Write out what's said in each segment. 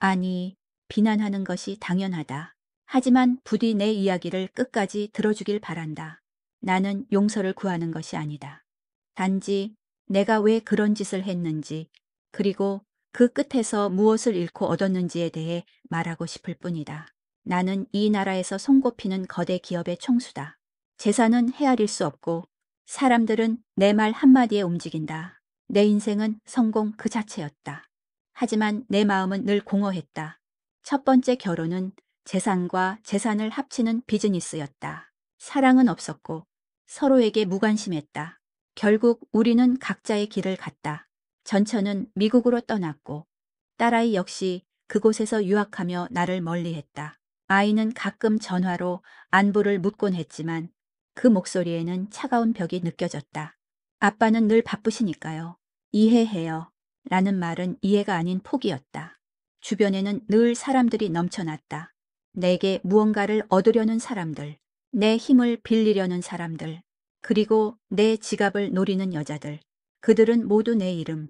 아니, 비난하는 것이 당연하다. 하지만 부디 내 이야기를 끝까지 들어주길 바란다. 나는 용서를 구하는 것이 아니다. 단지 내가 왜 그런 짓을 했는지, 그리고 그 끝에서 무엇을 잃고 얻었는지에 대해 말하고 싶을 뿐이다. 나는 이 나라에서 손꼽히는 거대 기업의 총수다. 재산은 헤아릴 수 없고 사람들은 내 말 한마디에 움직인다. 내 인생은 성공 그 자체였다. 하지만 내 마음은 늘 공허했다. 첫 번째 결혼은 재산과 재산을 합치는 비즈니스였다. 사랑은 없었고 서로에게 무관심했다. 결국 우리는 각자의 길을 갔다. 전처는 미국으로 떠났고 딸아이 역시 그곳에서 유학하며 나를 멀리했다. 아이는 가끔 전화로 안부를 묻곤 했지만 그 목소리에는 차가운 벽이 느껴졌다. 아빠는 늘 바쁘시니까요. 이해해요. 라는 말은 이해가 아닌 포기였다. 주변에는 늘 사람들이 넘쳐났다. 내게 무언가를 얻으려는 사람들, 내 힘을 빌리려는 사람들, 그리고 내 지갑을 노리는 여자들. 그들은 모두 내 이름,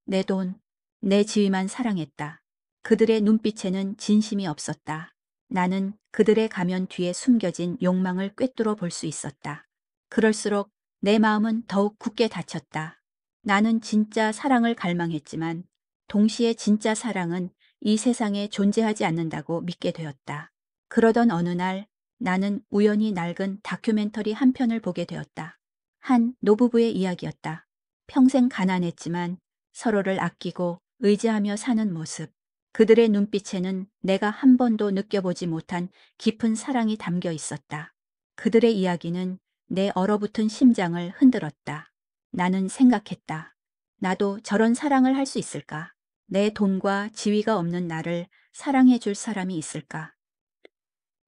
내 돈, 내 지위만 사랑했다. 그들의 눈빛에는 진심이 없었다. 나는 그들의 가면 뒤에 숨겨진 욕망을 꿰뚫어 볼 수 있었다. 그럴수록 내 마음은 더욱 굳게 닫혔다. 나는 진짜 사랑을 갈망했지만 동시에 진짜 사랑은 이 세상에 존재하지 않는다고 믿게 되었다. 그러던 어느 날 나는 우연히 낡은 다큐멘터리 한 편을 보게 되었다. 한 노부부의 이야기였다. 평생 가난했지만 서로를 아끼고 의지하며 사는 모습. 그들의 눈빛에는 내가 한 번도 느껴보지 못한 깊은 사랑이 담겨 있었다. 그들의 이야기는 내 얼어붙은 심장을 흔들었다. 나는 생각했다. 나도 저런 사랑을 할 수 있을까? 내 돈과 지위가 없는 나를 사랑해 줄 사람이 있을까?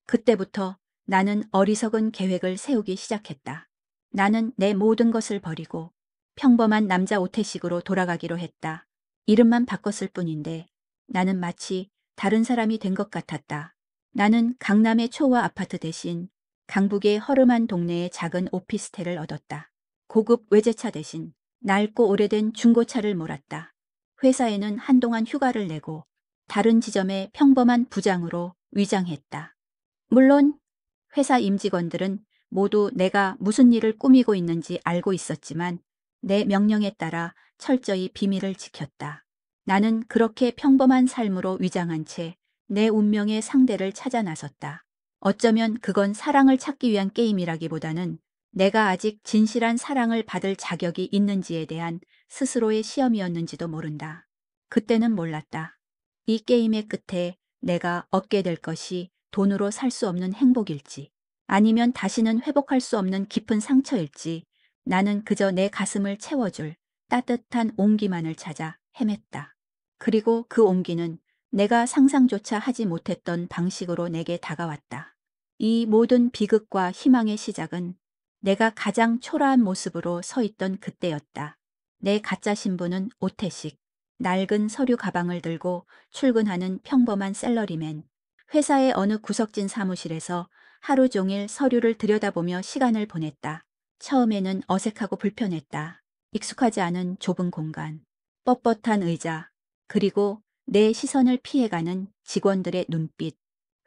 그때부터 나는 어리석은 계획을 세우기 시작했다. 나는 내 모든 것을 버리고 평범한 남자 오태식으로 돌아가기로 했다. 이름만 바꿨을 뿐인데 나는 마치 다른 사람이 된 것 같았다. 나는 강남의 초와 아파트 대신 강북의 허름한 동네의 작은 오피스텔을 얻었다. 고급 외제차 대신 낡고 오래된 중고차를 몰았다. 회사에는 한동안 휴가를 내고 다른 지점의 평범한 부장으로 위장했다. 물론 회사 임직원들은 모두 내가 무슨 일을 꾸미고 있는지 알고 있었지만 내 명령에 따라 철저히 비밀을 지켰다. 나는 그렇게 평범한 삶으로 위장한 채 내 운명의 상대를 찾아 나섰다. 어쩌면 그건 사랑을 찾기 위한 게임이라기보다는 내가 아직 진실한 사랑을 받을 자격이 있는지에 대한 스스로의 시험이었는지도 모른다. 그때는 몰랐다. 이 게임의 끝에 내가 얻게 될 것이 돈으로 살 수 없는 행복일지, 아니면 다시는 회복할 수 없는 깊은 상처일지, 나는 그저 내 가슴을 채워줄 따뜻한 온기만을 찾아 헤맸다. 그리고 그 온기는 내가 상상조차 하지 못했던 방식으로 내게 다가왔다. 이 모든 비극과 희망의 시작은 내가 가장 초라한 모습으로 서 있던 그때였다. 내 가짜 신분은 오태식, 낡은 서류 가방을 들고 출근하는 평범한 셀러리맨, 회사의 어느 구석진 사무실에서 하루 종일 서류를 들여다보며 시간을 보냈다. 처음에는 어색하고 불편했다. 익숙하지 않은 좁은 공간, 뻣뻣한 의자, 그리고 내 시선을 피해가는 직원들의 눈빛.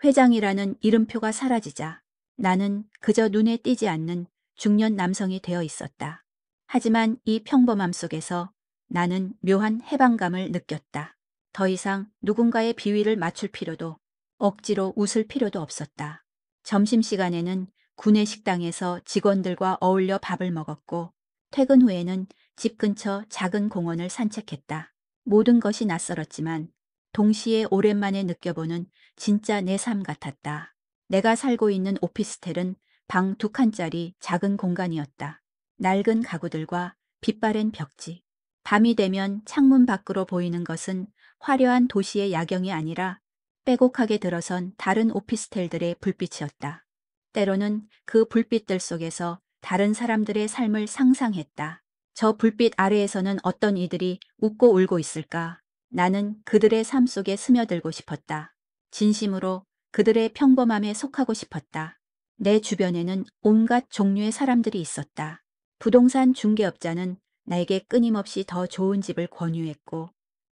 회장이라는 이름표가 사라지자 나는 그저 눈에 띄지 않는 중년 남성이 되어 있었다. 하지만 이 평범함 속에서 나는 묘한 해방감을 느꼈다. 더 이상 누군가의 비위를 맞출 필요도 억지로 웃을 필요도 없었다. 점심시간에는 구내 식당에서 직원들과 어울려 밥을 먹었고 퇴근 후에는 집 근처 작은 공원을 산책했다. 모든 것이 낯설었지만 동시에 오랜만에 느껴보는 진짜 내 삶 같았다. 내가 살고 있는 오피스텔은 방 2칸짜리 작은 공간이었다. 낡은 가구들과 빛바랜 벽지. 밤이 되면 창문 밖으로 보이는 것은 화려한 도시의 야경이 아니라 빼곡하게 들어선 다른 오피스텔들의 불빛이었다. 때로는 그 불빛들 속에서 다른 사람들의 삶을 상상했다. 저 불빛 아래에서는 어떤 이들이 웃고 울고 있을까? 나는 그들의 삶 속에 스며들고 싶었다. 진심으로 그들의 평범함에 속하고 싶었다. 내 주변에는 온갖 종류의 사람들이 있었다. 부동산 중개업자는 나에게 끊임없이 더 좋은 집을 권유했고,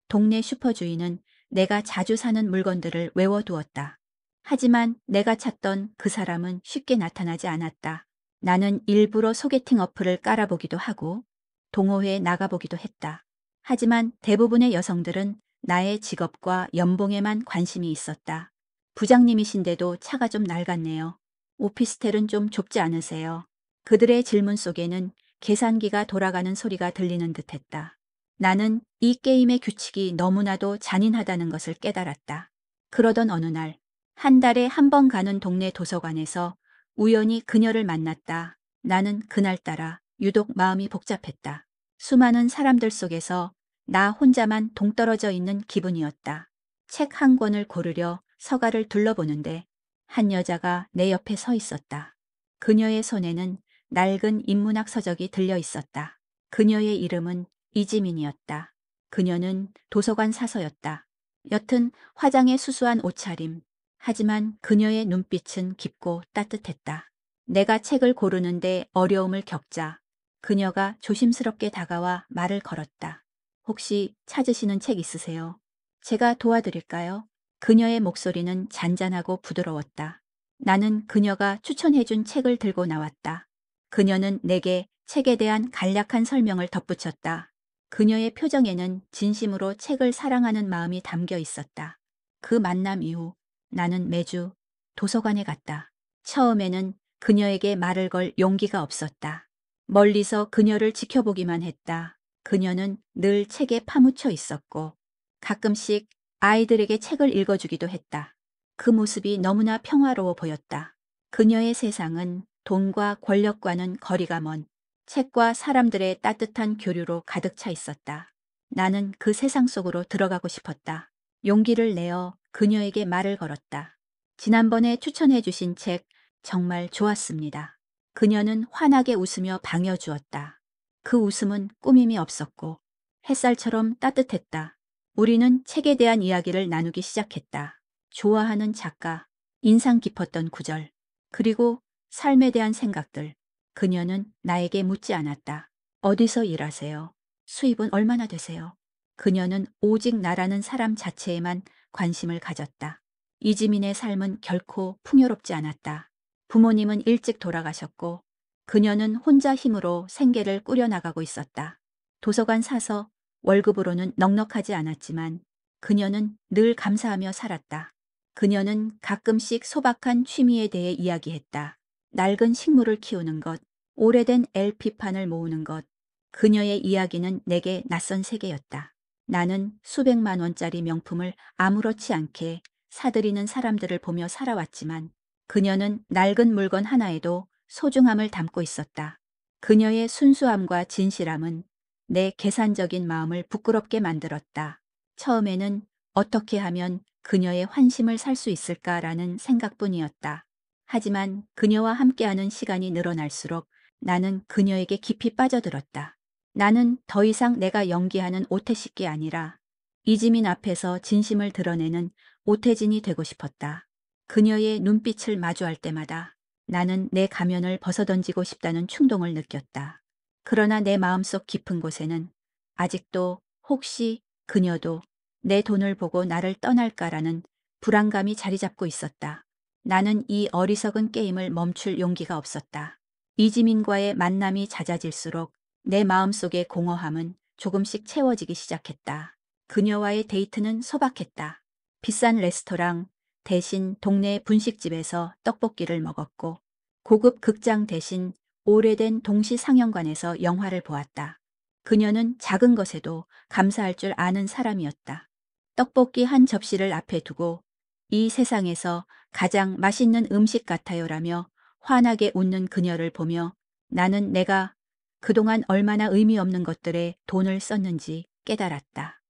동네 슈퍼주인은 내가 자주 사는 물건들을 외워두었다. 하지만 내가 찾던 그 사람은 쉽게 나타나지 않았다. 나는 일부러 소개팅 어플을 깔아보기도 하고 동호회에 나가보기도 했다. 하지만 대부분의 여성들은 나의 직업과 연봉에만 관심이 있었다. 부장님이신데도 차가 좀 낡았네요. 오피스텔은 좀 좁지 않으세요? 그들의 질문 속에는 계산기가 돌아가는 소리가 들리는 듯했다. 나는 이 게임의 규칙이 너무나도 잔인하다는 것을 깨달았다. 그러던 어느 날, 한 달에 한 번 가는 동네 도서관에서 우연히 그녀를 만났다. 나는 그날따라 유독 마음이 복잡했다. 수많은 사람들 속에서 나 혼자만 동떨어져 있는 기분이었다. 책 한 권을 고르려 서가를 둘러보는데 한 여자가 내 옆에 서 있었다. 그녀의 손에는 낡은 인문학 서적이 들려 있었다. 그녀의 이름은 이지민이었다. 그녀는 도서관 사서였다. 옅은 화장에 수수한 옷차림. 하지만 그녀의 눈빛은 깊고 따뜻했다. 내가 책을 고르는데 어려움을 겪자 그녀가 조심스럽게 다가와 말을 걸었다. 혹시 찾으시는 책 있으세요? 제가 도와드릴까요? 그녀의 목소리는 잔잔하고 부드러웠다. 나는 그녀가 추천해준 책을 들고 나왔다. 그녀는 내게 책에 대한 간략한 설명을 덧붙였다. 그녀의 표정에는 진심으로 책을 사랑하는 마음이 담겨 있었다. 그 만남 이후 나는 매주 도서관에 갔다. 처음에는 그녀에게 말을 걸 용기가 없었다. 멀리서 그녀를 지켜보기만 했다. 그녀는 늘 책에 파묻혀 있었고 가끔씩 아이들에게 책을 읽어주기도 했다. 그 모습이 너무나 평화로워 보였다. 그녀의 세상은 돈과 권력과는 거리가 먼 책과 사람들의 따뜻한 교류로 가득 차 있었다. 나는 그 세상 속으로 들어가고 싶었다. 용기를 내어 그녀에게 말을 걸었다. 지난번에 추천해 주신 책 정말 좋았습니다. 그녀는 환하게 웃으며 반겨주었다. 그 웃음은 꾸밈이 없었고 햇살처럼 따뜻했다. 우리는 책에 대한 이야기를 나누기 시작했다. 좋아하는 작가, 인상 깊었던 구절, 그리고 삶에 대한 생각들. 그녀는 나에게 묻지 않았다. 어디서 일하세요? 수입은 얼마나 되세요? 그녀는 오직 나라는 사람 자체에만 관심을 가졌다. 이지민의 삶은 결코 풍요롭지 않았다. 부모님은 일찍 돌아가셨고 그녀는 혼자 힘으로 생계를 꾸려나가고 있었다. 도서관 사서 월급으로는 넉넉하지 않았지만 그녀는 늘 감사하며 살았다. 그녀는 가끔씩 소박한 취미에 대해 이야기했다. 낡은 식물을 키우는 것, 오래된 LP판을 모으는 것. 그녀의 이야기는 내게 낯선 세계였다. 나는 수백만 원짜리 명품을 아무렇지 않게 사들이는 사람들을 보며 살아왔지만 그녀는 낡은 물건 하나에도 소중함을 담고 있었다. 그녀의 순수함과 진실함은 내 계산적인 마음을 부끄럽게 만들었다. 처음에는 어떻게 하면 그녀의 환심을 살 수 있을까라는 생각뿐이었다. 하지만 그녀와 함께하는 시간이 늘어날수록 나는 그녀에게 깊이 빠져들었다. 나는 더 이상 내가 연기하는 오태식이 아니라 이지민 앞에서 진심을 드러내는 오태진이 되고 싶었다. 그녀의 눈빛을 마주할 때마다 나는 내 가면을 벗어던지고 싶다는 충동을 느꼈다. 그러나 내 마음속 깊은 곳에는 아직도 혹시 그녀도 내 돈을 보고 나를 떠날까라는 불안감이 자리 잡고 있었다. 나는 이 어리석은 게임을 멈출 용기가 없었다. 이지민과의 만남이 잦아질수록 내 마음속의 공허함은 조금씩 채워지기 시작했다. 그녀와의 데이트는 소박했다. 비싼 레스토랑 대신 동네 분식집에서 떡볶이를 먹었고 고급 극장 대신 오래된 동시 상영관에서 영화를 보았다. 그녀는 작은 것에도 감사할 줄 아는 사람이었다. 떡볶이 한 접시를 앞에 두고 이 세상에서 가장 맛있는 음식 같아요라며 환하게 웃는 그녀를 보며 나는 내가 그동안 얼마나 의미 없는 것들에 돈을 썼는지 깨달았다.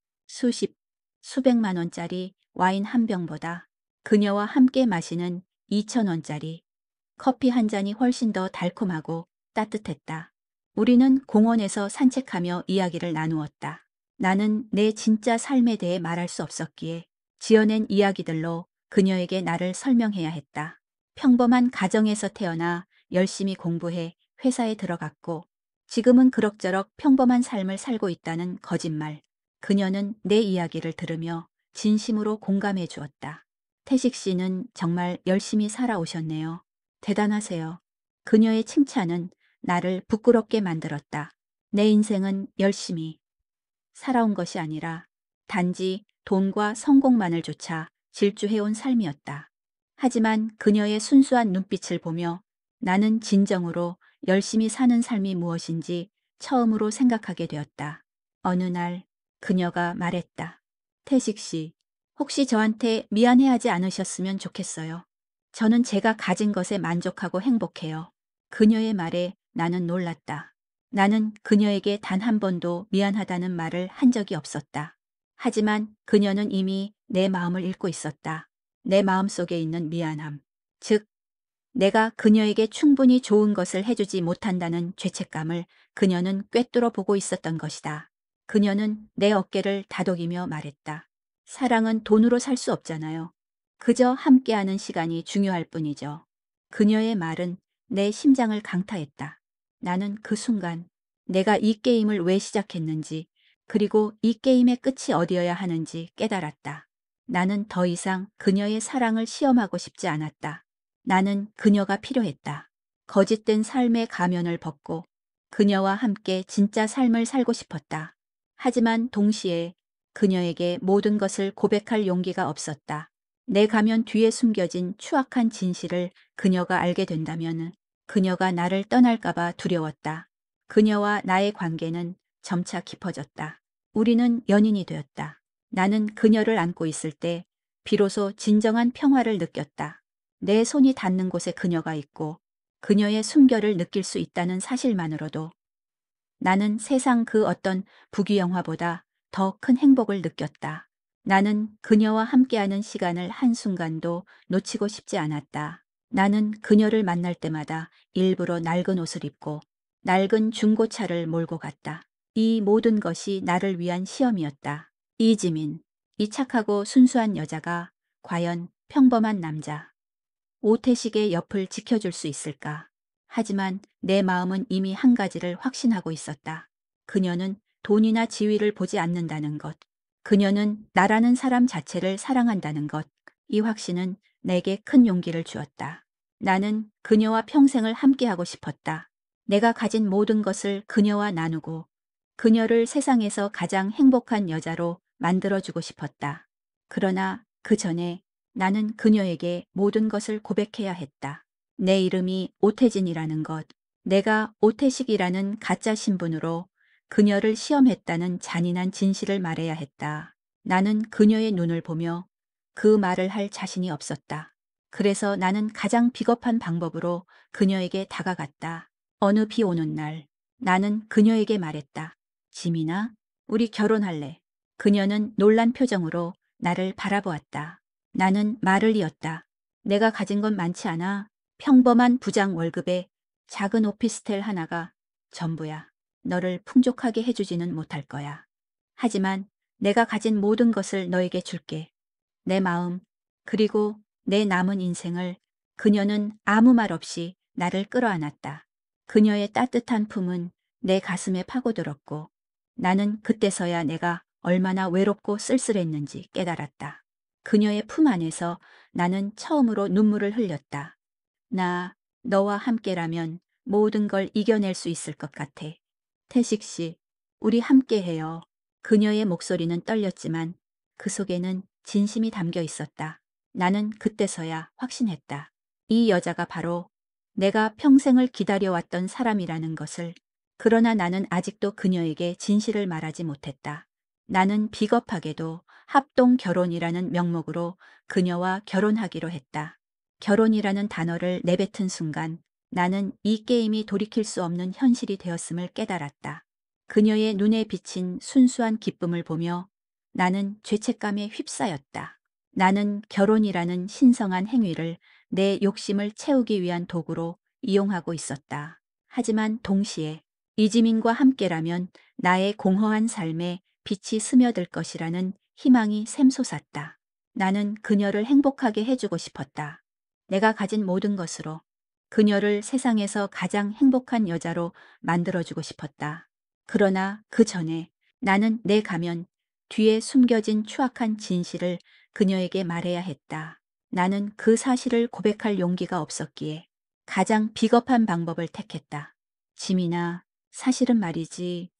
수백만 원짜리 와인 한 병보다 그녀와 함께 마시는 2,000원짜리 커피 한 잔이 훨씬 더 달콤하고 따뜻했다. 우리는 공원에서 산책하며 이야기를 나누었다. 나는 내 진짜 삶에 대해 말할 수 없었기에 지어낸 이야기들로 그녀에게 나를 설명해야 했다. 평범한 가정에서 태어나 열심히 공부해 회사에 들어갔고 지금은 그럭저럭 평범한 삶을 살고 있다는 거짓말. 그녀는 내 이야기를 들으며 진심으로 공감해 주었다. 태식 씨는 정말 열심히 살아오셨네요. 대단하세요. 그녀의 칭찬은 나를 부끄럽게 만들었다. 내 인생은 열심히 살아온 것이 아니라 단지 돈과 성공만을 쫓아 질주해온 삶이었다. 하지만 그녀의 순수한 눈빛을 보며 나는 진정으로 열심히 사는 삶이 무엇인지 처음으로 생각하게 되었다. 어느 날 그녀가 말했다. 태식 씨, 혹시 저한테 미안해하지 않으셨으면 좋겠어요. 저는 제가 가진 것에 만족하고 행복해요. 그녀의 말에 나는 놀랐다. 나는 그녀에게 단 한 번도 미안하다는 말을 한 적이 없었다. 하지만 그녀는 이미 내 마음을 읽고 있었다. 내 마음속에 있는 미안함. 즉, 내가 그녀에게 충분히 좋은 것을 해주지 못한다는 죄책감을 그녀는 꿰뚫어 보고 있었던 것이다. 그녀는 내 어깨를 다독이며 말했다. 사랑은 돈으로 살 수 없잖아요. 그저 함께하는 시간이 중요할 뿐이죠. 그녀의 말은 내 심장을 강타했다. 나는 그 순간 내가 이 게임을 왜 시작했는지 그리고 이 게임의 끝이 어디여야 하는지 깨달았다. 나는 더 이상 그녀의 사랑을 시험하고 싶지 않았다. 나는 그녀가 필요했다. 거짓된 삶의 가면을 벗고 그녀와 함께 진짜 삶을 살고 싶었다. 하지만 동시에 그녀에게 모든 것을 고백할 용기가 없었다. 내 가면 뒤에 숨겨진 추악한 진실을 그녀가 알게 된다면 그녀가 나를 떠날까봐 두려웠다. 그녀와 나의 관계는 점차 깊어졌다. 우리는 연인이 되었다. 나는 그녀를 안고 있을 때 비로소 진정한 평화를 느꼈다. 내 손이 닿는 곳에 그녀가 있고 그녀의 숨결을 느낄 수 있다는 사실만으로도 나는 세상 그 어떤 부귀영화보다 더 큰 행복을 느꼈다. 나는 그녀와 함께하는 시간을 한순간도 놓치고 싶지 않았다. 나는 그녀를 만날 때마다 일부러 낡은 옷을 입고 낡은 중고차를 몰고 갔다. 이 모든 것이 나를 위한 시험이었다. 이지민, 이 착하고 순수한 여자가 과연 평범한 남자 오태식의 옆을 지켜줄 수 있을까? 하지만 내 마음은 이미 한 가지를 확신하고 있었다. 그녀는 돈이나 지위를 보지 않는다는 것. 그녀는 나라는 사람 자체를 사랑한다는 것. 이 확신은 내게 큰 용기를 주었다. 나는 그녀와 평생을 함께하고 싶었다. 내가 가진 모든 것을 그녀와 나누고 그녀를 세상에서 가장 행복한 여자로 만들어주고 싶었다. 그러나 그 전에 나는 그녀에게 모든 것을 고백해야 했다. 내 이름이 오태진이라는 것, 내가 오태식이라는 가짜 신분으로 그녀를 시험했다는 잔인한 진실을 말해야 했다. 나는 그녀의 눈을 보며 그 말을 할 자신이 없었다. 그래서 나는 가장 비겁한 방법으로 그녀에게 다가갔다. 어느 비 오는 날, 나는 그녀에게 말했다. 지민아, 우리 결혼할래. 그녀는 놀란 표정으로 나를 바라보았다. 나는 말을 이었다. 내가 가진 건 많지 않아. 평범한 부장 월급에 작은 오피스텔 하나가 전부야. 너를 풍족하게 해주지는 못할 거야. 하지만 내가 가진 모든 것을 너에게 줄게. 내 마음, 그리고 내 남은 인생을. 그녀는 아무 말 없이 나를 끌어안았다. 그녀의 따뜻한 품은 내 가슴에 파고들었고 나는 그때서야 내가 얼마나 외롭고 쓸쓸했는지 깨달았다. 그녀의 품 안에서 나는 처음으로 눈물을 흘렸다. 나, 너와 함께라면 모든 걸 이겨낼 수 있을 것 같아. 태식 씨, 우리 함께해요. 그녀의 목소리는 떨렸지만 그 속에는 진심이 담겨 있었다. 나는 그때서야 확신했다. 이 여자가 바로 내가 평생을 기다려왔던 사람이라는 것을. 그러나 나는 아직도 그녀에게 진실을 말하지 못했다. 나는 비겁하게도 합동 결혼이라는 명목으로 그녀와 결혼하기로 했다. 결혼이라는 단어를 내뱉은 순간 나는 이 게임이 돌이킬 수 없는 현실이 되었음을 깨달았다. 그녀의 눈에 비친 순수한 기쁨을 보며 나는 죄책감에 휩싸였다. 나는 결혼이라는 신성한 행위를 내 욕심을 채우기 위한 도구로 이용하고 있었다. 하지만 동시에 이지민과 함께라면 나의 공허한 삶에 빛이 스며들 것이라는 희망이 샘솟았다. 나는 그녀를 행복하게 해주고 싶었다. 내가 가진 모든 것으로 그녀를 세상에서 가장 행복한 여자로 만들어주고 싶었다. 그러나 그 전에 나는 내 가면, 뒤에 숨겨진 추악한 진실을 그녀에게 말해야 했다. 나는 그 사실을 고백할 용기가 없었기에 가장 비겁한 방법을 택했다. 지민아, 사실은 말이지.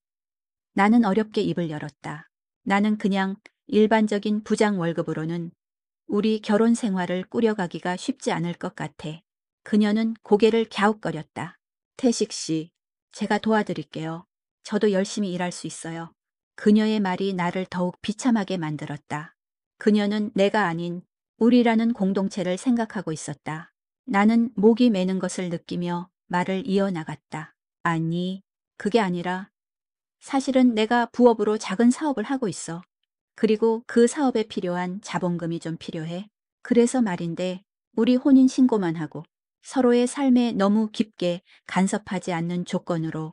나는 어렵게 입을 열었다. 나는 그냥 일반적인 부장 월급으로는 우리 결혼 생활을 꾸려가기가 쉽지 않을 것 같아. 그녀는 고개를 갸웃거렸다. 태식 씨, 제가 도와드릴게요. 저도 열심히 일할 수 있어요. 그녀의 말이 나를 더욱 비참하게 만들었다. 그녀는 내가 아닌 우리라는 공동체를 생각하고 있었다. 나는 목이 메는 것을 느끼며 말을 이어나갔다. 아니, 그게 아니라 사실은 내가 부업으로 작은 사업을 하고 있어. 그리고 그 사업에 필요한 자본금이 좀 필요해. 그래서 말인데 우리 혼인 신고만 하고 서로의 삶에 너무 깊게 간섭하지 않는 조건으로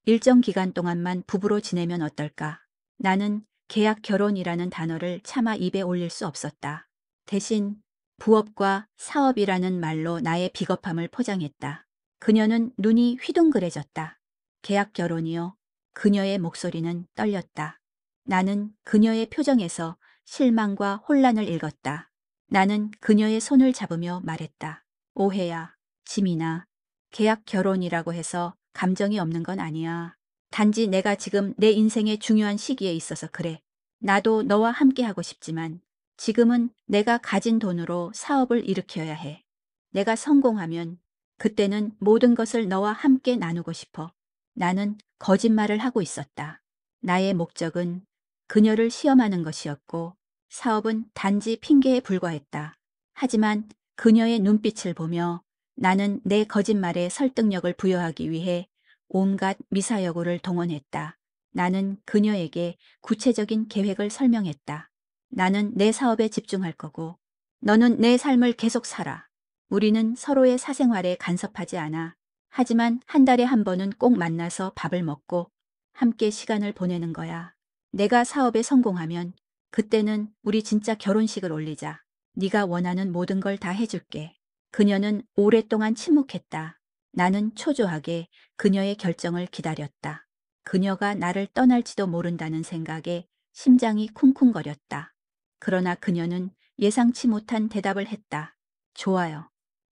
일정 기간 동안만 부부로 지내면 어떨까? 나는 계약 결혼이라는 단어를 차마 입에 올릴 수 없었다. 대신 부업과 사업이라는 말로 나의 비겁함을 포장했다. 그녀는 눈이 휘둥그레졌다. 계약 결혼이요. 그녀의 목소리는 떨렸다. 나는 그녀의 표정에서 실망과 혼란을 읽었다. 나는 그녀의 손을 잡으며 말했다. 오해야, 지민아. 계약 결혼이라고 해서 감정이 없는 건 아니야. 단지 내가 지금 내 인생의 중요한 시기에 있어서 그래. 나도 너와 함께 하고 싶지만 지금은 내가 가진 돈으로 사업을 일으켜야 해. 내가 성공하면 그때는 모든 것을 너와 함께 나누고 싶어. 나는 거짓말을 하고 있었다. 나의 목적은 그녀를 시험하는 것이었고 사업은 단지 핑계에 불과했다. 하지만 그녀의 눈빛을 보며 나는 내 거짓말에 설득력을 부여하기 위해 온갖 미사여구를 동원했다. 나는 그녀에게 구체적인 계획을 설명했다. 나는 내 사업에 집중할 거고 너는 내 삶을 계속 살아. 우리는 서로의 사생활에 간섭하지 않아. 하지만 한 달에 한 번은 꼭 만나서 밥을 먹고 함께 시간을 보내는 거야. 내가 사업에 성공하면 그때는 우리 진짜 결혼식을 올리자. 네가 원하는 모든 걸 다 해줄게. 그녀는 오랫동안 침묵했다. 나는 초조하게 그녀의 결정을 기다렸다. 그녀가 나를 떠날지도 모른다는 생각에 심장이 쿵쿵거렸다. 그러나 그녀는 예상치 못한 대답을 했다. 좋아요.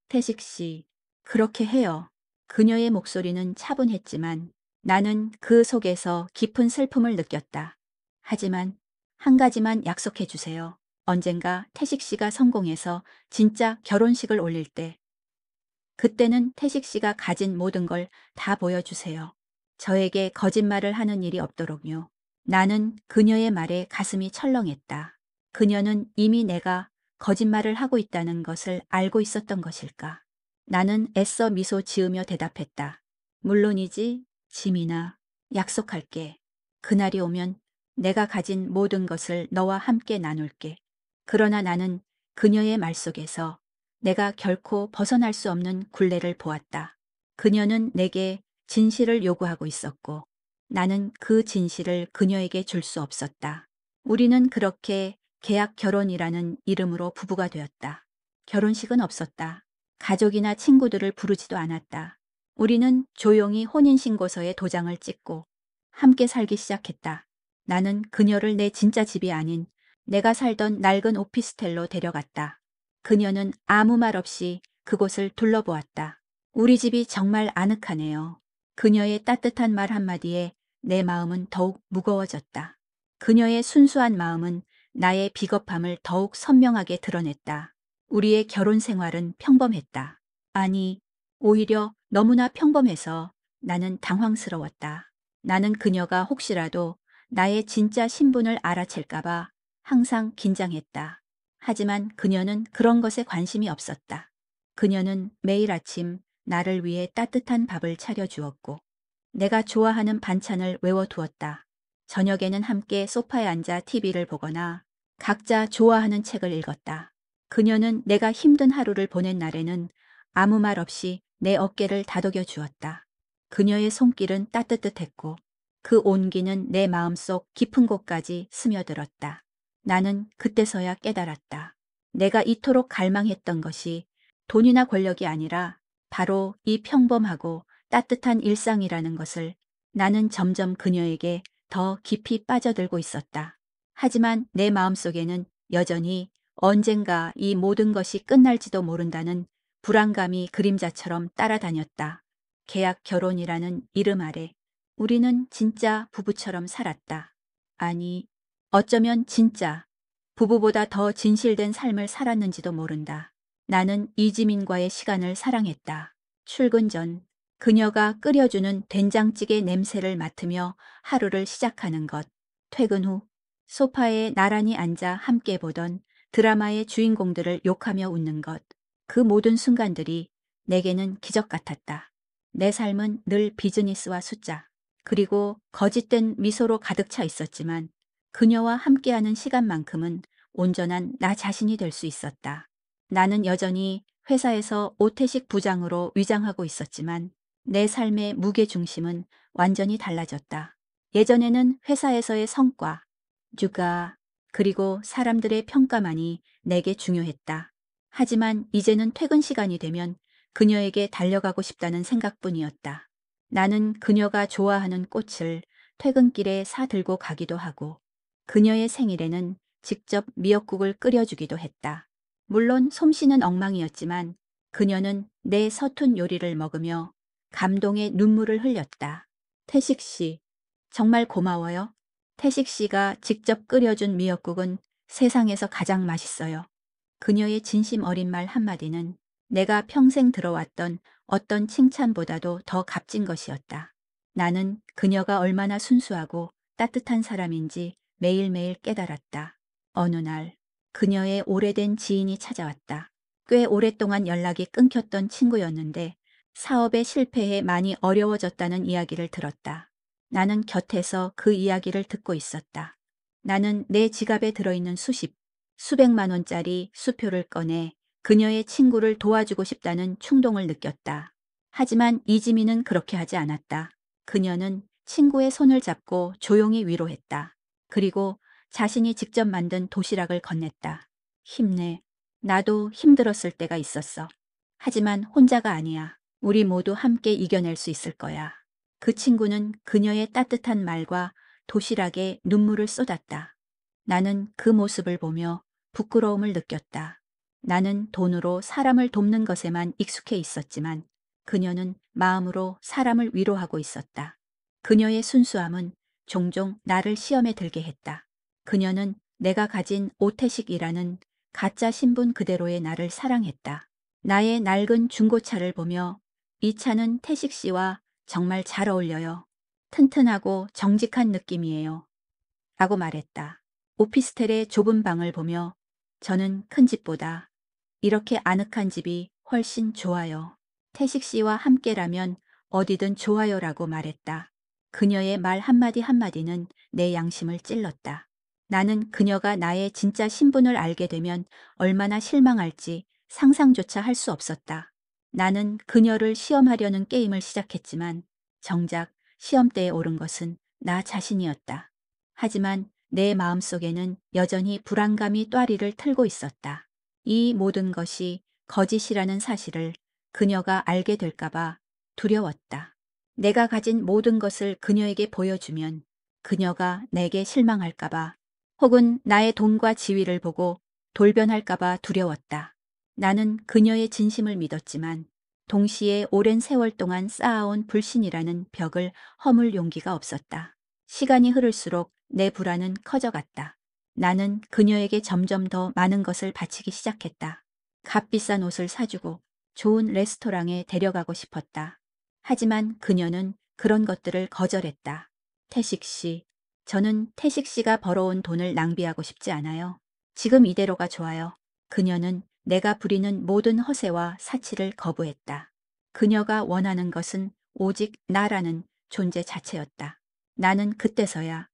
태식 씨, 그렇게 해요. 그녀의 목소리는 차분했지만 나는 그 속에서 깊은 슬픔을 느꼈다. 하지만 한 가지만 약속해 주세요. 언젠가 태식 씨가 성공해서 진짜 결혼식을 올릴 때 그때는 태식 씨가 가진 모든 걸 다 보여주세요. 저에게 거짓말을 하는 일이 없도록요. 나는 그녀의 말에 가슴이 철렁했다. 그녀는 이미 내가 거짓말을 하고 있다는 것을 알고 있었던 것일까? 나는 애써 미소 지으며 대답했다. 물론이지, 지민아. 약속할게. 그날이 오면 내가 가진 모든 것을 너와 함께 나눌게. 그러나 나는 그녀의 말 속에서 내가 결코 벗어날 수 없는 굴레를 보았다. 그녀는 내게 진실을 요구하고 있었고 나는 그 진실을 그녀에게 줄 수 없었다. 우리는 그렇게 계약 결혼이라는 이름으로 부부가 되었다. 결혼식은 없었다. 가족이나 친구들을 부르지도 않았다. 우리는 조용히 혼인신고서에 도장을 찍고 함께 살기 시작했다. 나는 그녀를 내 진짜 집이 아닌 내가 살던 낡은 오피스텔로 데려갔다. 그녀는 아무 말 없이 그곳을 둘러보았다. 우리 집이 정말 아늑하네요. 그녀의 따뜻한 말 한마디에 내 마음은 더욱 무거워졌다. 그녀의 순수한 마음은 나의 비겁함을 더욱 선명하게 드러냈다. 우리의 결혼 생활은 평범했다. 아니, 오히려 너무나 평범해서 나는 당황스러웠다. 나는 그녀가 혹시라도 나의 진짜 신분을 알아챌까봐 항상 긴장했다. 하지만 그녀는 그런 것에 관심이 없었다. 그녀는 매일 아침 나를 위해 따뜻한 밥을 차려주었고 내가 좋아하는 반찬을 외워두었다. 저녁에는 함께 소파에 앉아 TV를 보거나 각자 좋아하는 책을 읽었다. 그녀는 내가 힘든 하루를 보낸 날에는 아무 말 없이 내 어깨를 다독여 주었다. 그녀의 손길은 따뜻했고 그 온기는 내 마음속 깊은 곳까지 스며들었다. 나는 그때서야 깨달았다. 내가 이토록 갈망했던 것이 돈이나 권력이 아니라 바로 이 평범하고 따뜻한 일상이라는 것을 나는 점점 그녀에게 더 깊이 빠져들고 있었다. 하지만 내 마음속에는 여전히 언젠가 이 모든 것이 끝날지도 모른다는 불안감이 그림자처럼 따라다녔다. 계약 결혼이라는 이름 아래 우리는 진짜 부부처럼 살았다. 아니, 어쩌면 진짜 부부보다 더 진실된 삶을 살았는지도 모른다. 나는 이지민과의 시간을 사랑했다. 출근 전 그녀가 끓여주는 된장찌개 냄새를 맡으며 하루를 시작하는 것. 퇴근 후 소파에 나란히 앉아 함께 보던 드라마의 주인공들을 욕하며 웃는 것. 그 모든 순간들이 내게는 기적 같았다. 내 삶은 늘 비즈니스와 숫자, 그리고 거짓된 미소로 가득 차 있었지만 그녀와 함께하는 시간만큼은 온전한 나 자신이 될 수 있었다. 나는 여전히 회사에서 오태식 부장으로 위장하고 있었지만 내 삶의 무게중심은 완전히 달라졌다. 예전에는 회사에서의 성과, 육아, 그리고 사람들의 평가만이 내게 중요했다. 하지만 이제는 퇴근 시간이 되면 그녀에게 달려가고 싶다는 생각뿐이었다. 나는 그녀가 좋아하는 꽃을 퇴근길에 사들고 가기도 하고 그녀의 생일에는 직접 미역국을 끓여주기도 했다. 물론 솜씨는 엉망이었지만 그녀는 내 서툰 요리를 먹으며 감동의 눈물을 흘렸다. 태식 씨, 정말 고마워요. 태식 씨가 직접 끓여준 미역국은 세상에서 가장 맛있어요. 그녀의 진심 어린 말 한마디는 내가 평생 들어왔던 어떤 칭찬보다도 더 값진 것이었다. 나는 그녀가 얼마나 순수하고 따뜻한 사람인지 매일매일 깨달았다. 어느 날 그녀의 오래된 지인이 찾아왔다. 꽤 오랫동안 연락이 끊겼던 친구였는데 사업에 실패해 많이 어려워졌다는 이야기를 들었다. 나는 곁에서 그 이야기를 듣고 있었다. 나는 내 지갑에 들어있는 수백만 원짜리 수표를 꺼내 그녀의 친구를 도와주고 싶다는 충동을 느꼈다. 하지만 이지민은 그렇게 하지 않았다. 그녀는 친구의 손을 잡고 조용히 위로했다. 그리고 자신이 직접 만든 도시락을 건넸다. 힘내. 나도 힘들었을 때가 있었어. 하지만 혼자가 아니야. 우리 모두 함께 이겨낼 수 있을 거야. 그 친구는 그녀의 따뜻한 말과 도시락에 눈물을 쏟았다. 나는 그 모습을 보며 부끄러움을 느꼈다. 나는 돈으로 사람을 돕는 것에만 익숙해 있었지만 그녀는 마음으로 사람을 위로하고 있었다. 그녀의 순수함은 종종 나를 시험에 들게 했다. 그녀는 내가 가진 오태식이라는 가짜 신분 그대로의 나를 사랑했다. 나의 낡은 중고차를 보며 이 차는 태식 씨와 정말 잘 어울려요. 튼튼하고 정직한 느낌이에요. 라고 말했다. 오피스텔의 좁은 방을 보며 저는 큰 집보다 이렇게 아늑한 집이 훨씬 좋아요. 태식 씨와 함께라면 어디든 좋아요라고 말했다. 그녀의 말 한마디 한마디는 내 양심을 찔렀다. 나는 그녀가 나의 진짜 신분을 알게 되면 얼마나 실망할지 상상조차 할 수 없었다. 나는 그녀를 시험하려는 게임을 시작했지만 정작 시험대에 오른 것은 나 자신이었다. 하지만 내 마음속에는 여전히 불안감이 또아리를 틀고 있었다. 이 모든 것이 거짓이라는 사실을 그녀가 알게 될까봐 두려웠다. 내가 가진 모든 것을 그녀에게 보여주면 그녀가 내게 실망할까봐 혹은 나의 돈과 지위를 보고 돌변할까봐 두려웠다. 나는 그녀의 진심을 믿었지만 동시에 오랜 세월 동안 쌓아온 불신이라는 벽을 허물 용기가 없었다. 시간이 흐를수록 내 불안은 커져갔다. 나는 그녀에게 점점 더 많은 것을 바치기 시작했다. 값비싼 옷을 사주고 좋은 레스토랑에 데려가고 싶었다. 하지만 그녀는 그런 것들을 거절했다. 태식 씨, 저는 태식 씨가 벌어온 돈을 낭비하고 싶지 않아요. 지금 이대로가 좋아요. 그녀는 내가 부리는 모든 허세와 사치를 거부했다. 그녀가 원하는 것은 오직 나라는 존재 자체였다. 나는 그때서야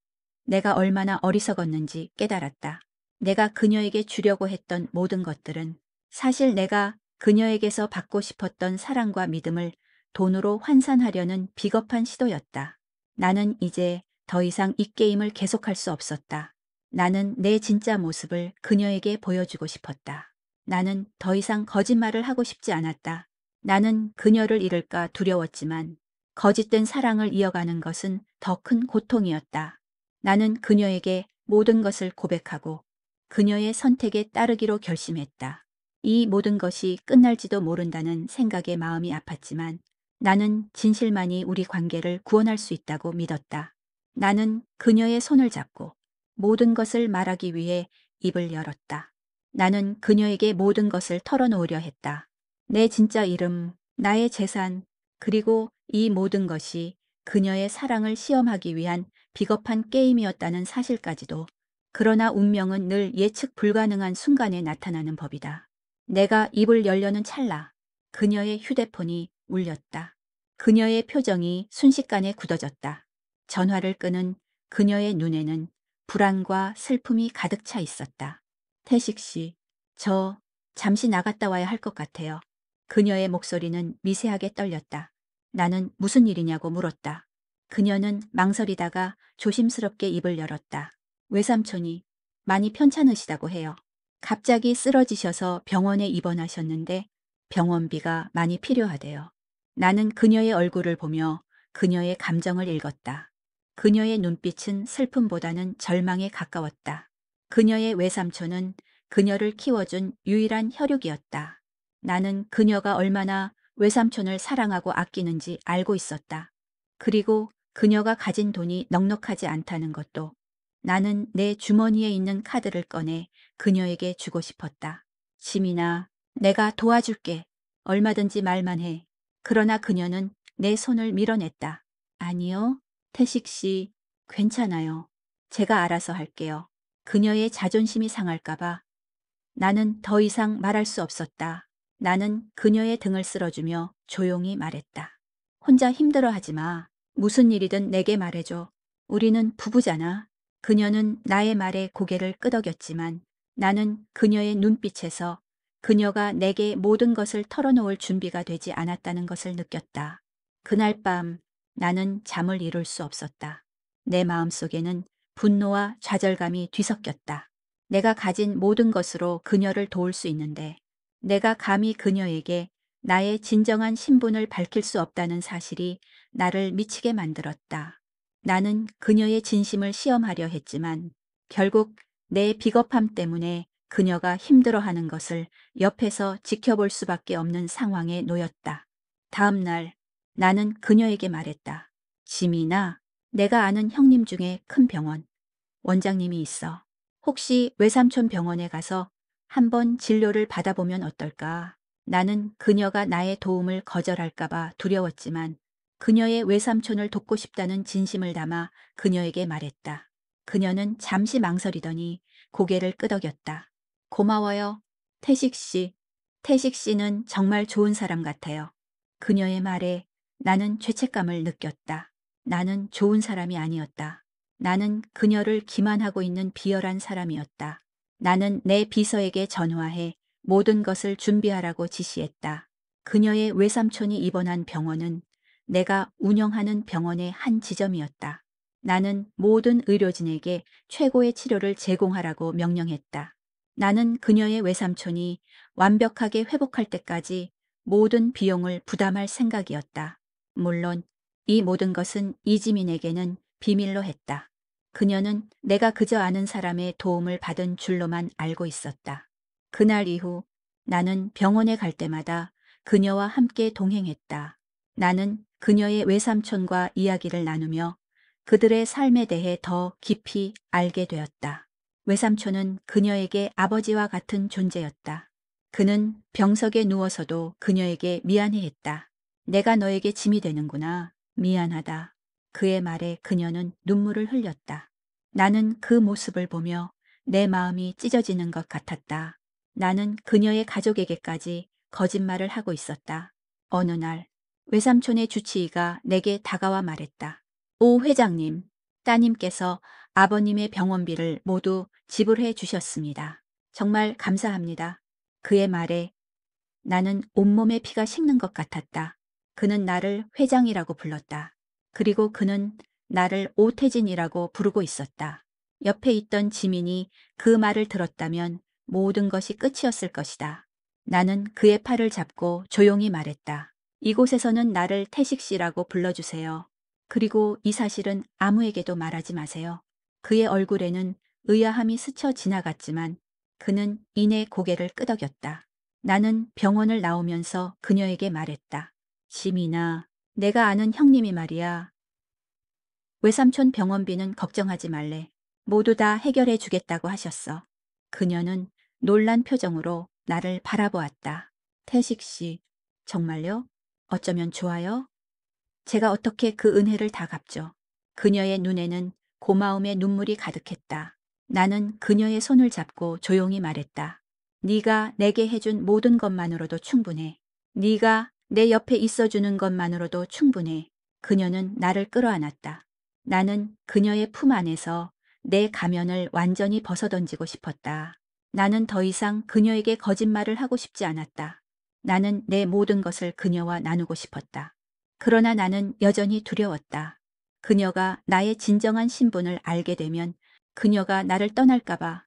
내가 얼마나 어리석었는지 깨달았다. 내가 그녀에게 주려고 했던 모든 것들은 사실 내가 그녀에게서 받고 싶었던 사랑과 믿음을 돈으로 환산하려는 비겁한 시도였다. 나는 이제 더 이상 이 게임을 계속할 수 없었다. 나는 내 진짜 모습을 그녀에게 보여주고 싶었다. 나는 더 이상 거짓말을 하고 싶지 않았다. 나는 그녀를 잃을까 두려웠지만 거짓된 사랑을 이어가는 것은 더 큰 고통이었다. 나는 그녀에게 모든 것을 고백하고 그녀의 선택에 따르기로 결심했다. 이 모든 것이 끝날지도 모른다는 생각에 마음이 아팠지만 나는 진실만이 우리 관계를 구원할 수 있다고 믿었다. 나는 그녀의 손을 잡고 모든 것을 말하기 위해 입을 열었다. 나는 그녀에게 모든 것을 털어놓으려 했다. 내 진짜 이름, 나의 재산, 그리고 이 모든 것이 그녀의 사랑을 시험하기 위한 비겁한 게임이었다는 사실까지도. 그러나 운명은 늘 예측 불가능한 순간에 나타나는 법이다. 내가 입을 열려는 찰나 그녀의 휴대폰이 울렸다. 그녀의 표정이 순식간에 굳어졌다. 전화를 끄는 그녀의 눈에는 불안과 슬픔이 가득 차 있었다. 태식 씨, 저 잠시 나갔다 와야 할 것 같아요. 그녀의 목소리는 미세하게 떨렸다. 나는 무슨 일이냐고 물었다. 그녀는 망설이다가 조심스럽게 입을 열었다. 외삼촌이 많이 편찮으시다고 해요. 갑자기 쓰러지셔서 병원에 입원하셨는데 병원비가 많이 필요하대요. 나는 그녀의 얼굴을 보며 그녀의 감정을 읽었다. 그녀의 눈빛은 슬픔보다는 절망에 가까웠다. 그녀의 외삼촌은 그녀를 키워준 유일한 혈육이었다. 나는 그녀가 얼마나 외삼촌을 사랑하고 아끼는지 알고 있었다. 그리고 그녀가 가진 돈이 넉넉하지 않다는 것도. 나는 내 주머니에 있는 카드를 꺼내 그녀에게 주고 싶었다. 지민아, 내가 도와줄게. 얼마든지 말만 해. 그러나 그녀는 내 손을 밀어냈다. 아니요, 태식 씨, 괜찮아요. 제가 알아서 할게요. 그녀의 자존심이 상할까봐. 나는 더 이상 말할 수 없었다. 나는 그녀의 등을 쓸어주며 조용히 말했다. 혼자 힘들어하지 마. 무슨 일이든 내게 말해줘. 우리는 부부잖아. 그녀는 나의 말에 고개를 끄덕였지만 나는 그녀의 눈빛에서 그녀가 내게 모든 것을 털어놓을 준비가 되지 않았다는 것을 느꼈다. 그날 밤 나는 잠을 이룰 수 없었다. 내 마음속에는 분노와 좌절감이 뒤섞였다. 내가 가진 모든 것으로 그녀를 도울 수 있는데 내가 감히 그녀에게 나의 진정한 신분을 밝힐 수 없다는 사실이 나를 미치게 만들었다. 나는 그녀의 진심을 시험하려 했지만 결국 내 비겁함 때문에 그녀가 힘들어하는 것을 옆에서 지켜볼 수밖에 없는 상황에 놓였다. 다음 날 나는 그녀에게 말했다. 지민아, 내가 아는 형님 중에 큰 병원 원장님이 있어. 혹시 외삼촌 병원에 가서 한번 진료를 받아보면 어떨까? 나는 그녀가 나의 도움을 거절할까봐 두려웠지만 그녀의 외삼촌을 돕고 싶다는 진심을 담아 그녀에게 말했다. 그녀는 잠시 망설이더니 고개를 끄덕였다. 고마워요. 태식 씨. 태식 씨는 정말 좋은 사람 같아요. 그녀의 말에 나는 죄책감을 느꼈다. 나는 좋은 사람이 아니었다. 나는 그녀를 기만하고 있는 비열한 사람이었다. 나는 내 비서에게 전화해 모든 것을 준비하라고 지시했다. 그녀의 외삼촌이 입원한 병원은 내가 운영하는 병원의 한 지점이었다. 나는 모든 의료진에게 최고의 치료를 제공하라고 명령했다. 나는 그녀의 외삼촌이 완벽하게 회복할 때까지 모든 비용을 부담할 생각이었다. 물론 이 모든 것은 이지민에게는 비밀로 했다. 그녀는 내가 그저 아는 사람의 도움을 받은 줄로만 알고 있었다. 그날 이후 나는 병원에 갈 때마다 그녀와 함께 동행했다. 나는 그녀의 외삼촌과 이야기를 나누며 그들의 삶에 대해 더 깊이 알게 되었다. 외삼촌은 그녀에게 아버지와 같은 존재였다. 그는 병석에 누워서도 그녀에게 미안해했다. 내가 너에게 짐이 되는구나. 미안하다. 그의 말에 그녀는 눈물을 흘렸다. 나는 그 모습을 보며 내 마음이 찢어지는 것 같았다. 나는 그녀의 가족에게까지 거짓말을 하고 있었다. 어느 날 외삼촌의 주치의가 내게 다가와 말했다. 오 회장님, 따님께서 아버님의 병원비를 모두 지불해 주셨습니다. 정말 감사합니다. 그의 말에 나는 온몸에 피가 식는 것 같았다. 그는 나를 회장이라고 불렀다. 그리고 그는 나를 오태진이라고 부르고 있었다. 옆에 있던 지민이 그 말을 들었다면 모든 것이 끝이었을 것이다. 나는 그의 팔을 잡고 조용히 말했다. 이곳에서는 나를 태식 씨라고 불러주세요. 그리고 이 사실은 아무에게도 말하지 마세요. 그의 얼굴에는 의아함이 스쳐 지나갔지만 그는 이내 고개를 끄덕였다. 나는 병원을 나오면서 그녀에게 말했다. 지민아, 내가 아는 형님이 말이야. 외삼촌 병원비는 걱정하지 말래. 모두 다 해결해 주겠다고 하셨어. 그녀는 놀란 표정으로 나를 바라보았다. 태식 씨, 정말요? 어쩌면 좋아요? 제가 어떻게 그 은혜를 다 갚죠. 그녀의 눈에는 고마움의 눈물이 가득했다. 나는 그녀의 손을 잡고 조용히 말했다. 네가 내게 해준 모든 것만으로도 충분해. 네가 내 옆에 있어주는 것만으로도 충분해. 그녀는 나를 끌어안았다. 나는 그녀의 품 안에서 내 가면을 완전히 벗어던지고 싶었다. 나는 더 이상 그녀에게 거짓말을 하고 싶지 않았다. 나는 내 모든 것을 그녀와 나누고 싶었다. 그러나 나는 여전히 두려웠다. 그녀가 나의 진정한 신분을 알게 되면 그녀가 나를 떠날까봐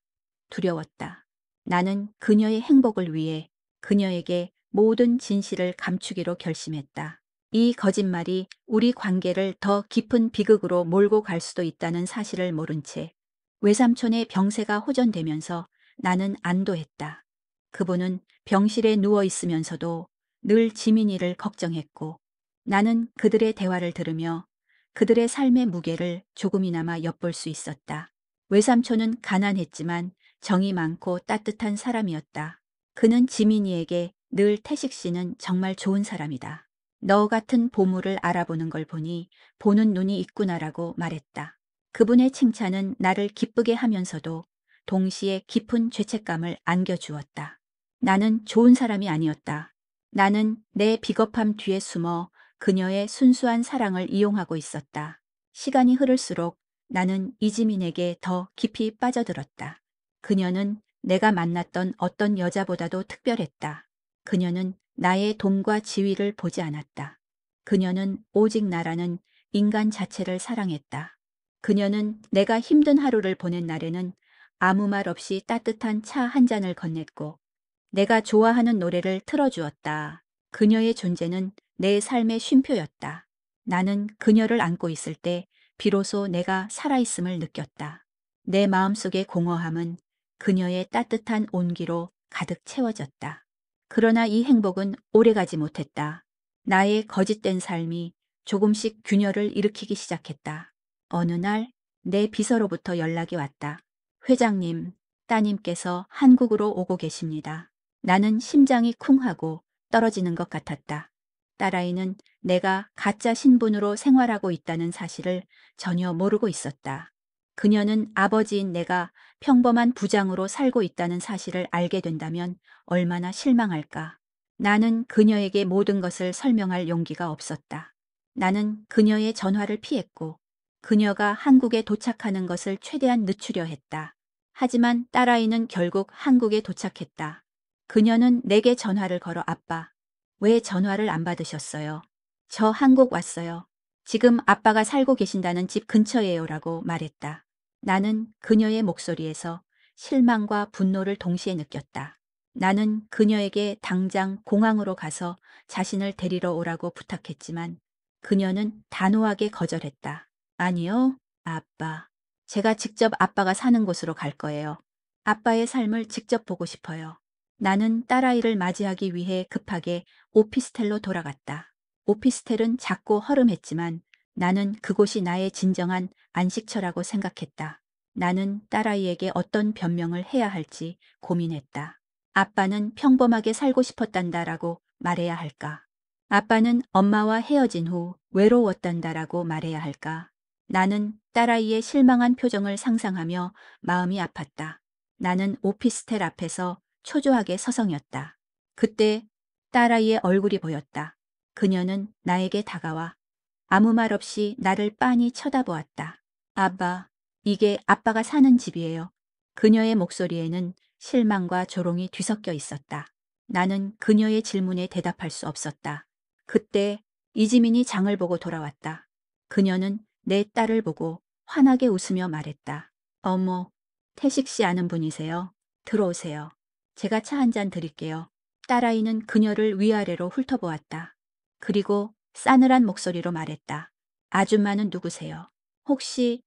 두려웠다. 나는 그녀의 행복을 위해 그녀에게 모든 진실을 감추기로 결심했다. 이 거짓말이 우리 관계를 더 깊은 비극으로 몰고 갈 수도 있다는 사실을 모른 채 외삼촌의 병세가 호전되면서 나는 안도했다. 그분은 병실에 누워 있으면서도 늘 지민이를 걱정했고 나는 그들의 대화를 들으며 그들의 삶의 무게를 조금이나마 엿볼 수 있었다. 외삼촌은 가난했지만 정이 많고 따뜻한 사람이었다. 그는 지민이에게 늘 태식 씨는 정말 좋은 사람이다. 너 같은 보물을 알아보는 걸 보니 보는 눈이 있구나라고 말했다. 그분의 칭찬은 나를 기쁘게 하면서도 동시에 깊은 죄책감을 안겨주었다. 나는 좋은 사람이 아니었다. 나는 내 비겁함 뒤에 숨어 그녀의 순수한 사랑을 이용하고 있었다. 시간이 흐를수록 나는 이지민에게 더 깊이 빠져들었다. 그녀는 내가 만났던 어떤 여자보다도 특별했다. 그녀는 나의 돈과 지위를 보지 않았다. 그녀는 오직 나라는 인간 자체를 사랑했다. 그녀는 내가 힘든 하루를 보낸 날에는 아무 말 없이 따뜻한 차 한 잔을 건넸고 내가 좋아하는 노래를 틀어주었다. 그녀의 존재는 내 삶의 쉼표였다. 나는 그녀를 안고 있을 때 비로소 내가 살아있음을 느꼈다. 내 마음속의 공허함은 그녀의 따뜻한 온기로 가득 채워졌다. 그러나 이 행복은 오래가지 못했다. 나의 거짓된 삶이 조금씩 균열을 일으키기 시작했다. 어느 날 내 비서로부터 연락이 왔다. 회장님, 따님께서 한국으로 오고 계십니다. 나는 심장이 쿵하고 떨어지는 것 같았다. 딸아이는 내가 가짜 신분으로 생활하고 있다는 사실을 전혀 모르고 있었다. 그녀는 아버지인 내가 평범한 부장으로 살고 있다는 사실을 알게 된다면 얼마나 실망할까. 나는 그녀에게 모든 것을 설명할 용기가 없었다. 나는 그녀의 전화를 피했고 그녀가 한국에 도착하는 것을 최대한 늦추려 했다. 하지만 딸아이는 결국 한국에 도착했다. 그녀는 내게 전화를 걸어 아빠, 왜 전화를 안 받으셨어요? 저 한국 왔어요. 지금 아빠가 살고 계신다는 집 근처예요라고 말했다. 나는 그녀의 목소리에서 실망과 분노를 동시에 느꼈다. 나는 그녀에게 당장 공항으로 가서 자신을 데리러 오라고 부탁했지만 그녀는 단호하게 거절했다. 아니요, 아빠. 제가 직접 아빠가 사는 곳으로 갈 거예요. 아빠의 삶을 직접 보고 싶어요. 나는 딸아이를 맞이하기 위해 급하게 오피스텔로 돌아갔다. 오피스텔은 작고 허름했지만 나는 그곳이 나의 진정한 안식처라고 생각했다. 나는 딸아이에게 어떤 변명을 해야 할지 고민했다. 아빠는 평범하게 살고 싶었단다라고 말해야 할까? 아빠는 엄마와 헤어진 후 외로웠단다라고 말해야 할까? 나는 딸아이의 실망한 표정을 상상하며 마음이 아팠다. 나는 오피스텔 앞에서 초조하게 서성였다. 그때 딸아이의 얼굴이 보였다. 그녀는 나에게 다가와 아무 말 없이 나를 빤히 쳐다보았다. 아빠, 이게 아빠가 사는 집이에요. 그녀의 목소리에는 실망과 조롱이 뒤섞여 있었다. 나는 그녀의 질문에 대답할 수 없었다. 그때 이지민이 장을 보고 돌아왔다. 그녀는 내 딸을 보고 환하게 웃으며 말했다. 어머, 태식 씨 아는 분이세요? 들어오세요. 제가 차 한 잔 드릴게요. 딸아이는 그녀를 위아래로 훑어보았다. 그리고 싸늘한 목소리로 말했다. 아줌마는 누구세요? 혹시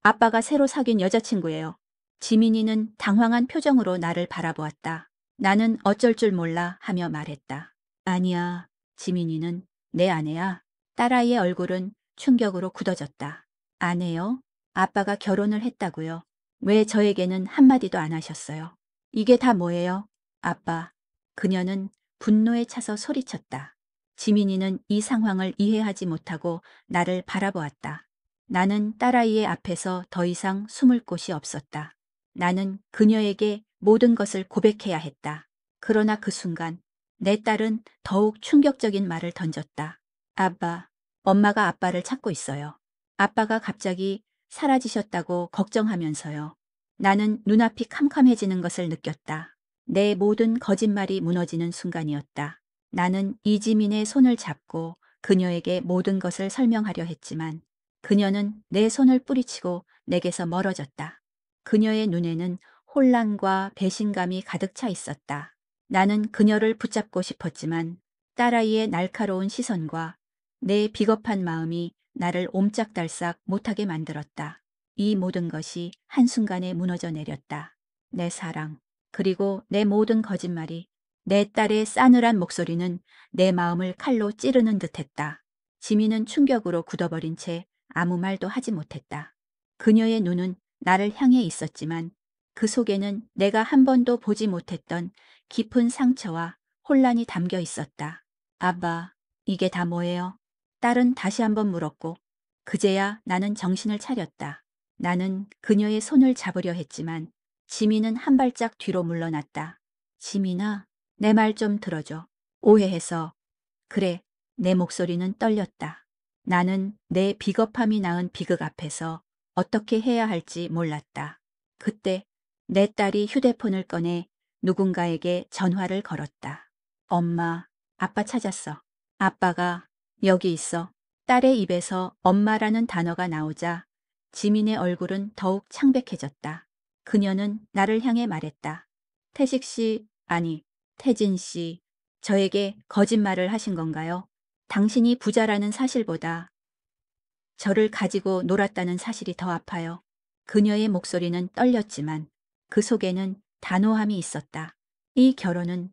아빠가 새로 사귄 여자친구예요. 지민이는 당황한 표정으로 나를 바라보았다. 나는 어쩔 줄 몰라 하며 말했다. 아니야. 지민이는 내 아내야. 딸아이의 얼굴은 충격으로 굳어졌다. 아내요? 아빠가 결혼을 했다고요. 왜 저에게는 한마디도 안 하셨어요? 이게 다 뭐예요? 아빠. 그녀는 분노에 차서 소리쳤다. 지민이는 이 상황을 이해하지 못하고 나를 바라보았다. 나는 딸아이의 앞에서 더 이상 숨을 곳이 없었다. 나는 그녀에게 모든 것을 고백해야 했다. 그러나 그 순간 내 딸은 더욱 충격적인 말을 던졌다. 아빠, 엄마가 아빠를 찾고 있어요. 아빠가 갑자기 사라지셨다고 걱정하면서요. 나는 눈앞이 캄캄해지는 것을 느꼈다. 내 모든 거짓말이 무너지는 순간이었다. 나는 이지민의 손을 잡고 그녀에게 모든 것을 설명하려 했지만 그녀는 내 손을 뿌리치고 내게서 멀어졌다. 그녀의 눈에는 혼란과 배신감이 가득 차 있었다. 나는 그녀를 붙잡고 싶었지만 딸아이의 날카로운 시선과 내 비겁한 마음이 나를 옴짝달싹 못하게 만들었다. 이 모든 것이 한순간에 무너져 내렸다. 내 사랑, 그리고 내 모든 거짓말이, 내 딸의 싸늘한 목소리는 내 마음을 칼로 찌르는 듯했다. 지민은 충격으로 굳어버린 채 아무 말도 하지 못했다. 그녀의 눈은 나를 향해 있었지만 그 속에는 내가 한 번도 보지 못했던 깊은 상처와 혼란이 담겨 있었다. 아빠, 이게 다 뭐예요? 딸은 다시 한번 물었고 그제야 나는 정신을 차렸다. 나는 그녀의 손을 잡으려 했지만 지민은 한 발짝 뒤로 물러났다. 지민아, 내 말 좀 들어줘. 오해해서. 그래, 내 목소리는 떨렸다. 나는 내 비겁함이 낳은 비극 앞에서 어떻게 해야 할지 몰랐다. 그때 내 딸이 휴대폰을 꺼내 누군가에게 전화를 걸었다. 엄마, 아빠 찾았어. 아빠가 여기 있어. 딸의 입에서 엄마라는 단어가 나오자 지민의 얼굴은 더욱 창백해졌다. 그녀는 나를 향해 말했다. 태식 씨, 아니, 태진 씨, 저에게 거짓말을 하신 건가요? 당신이 부자라는 사실보다 저를 가지고 놀았다는 사실이 더 아파요. 그녀의 목소리는 떨렸지만 그 속에는 단호함이 있었다. 이 결혼은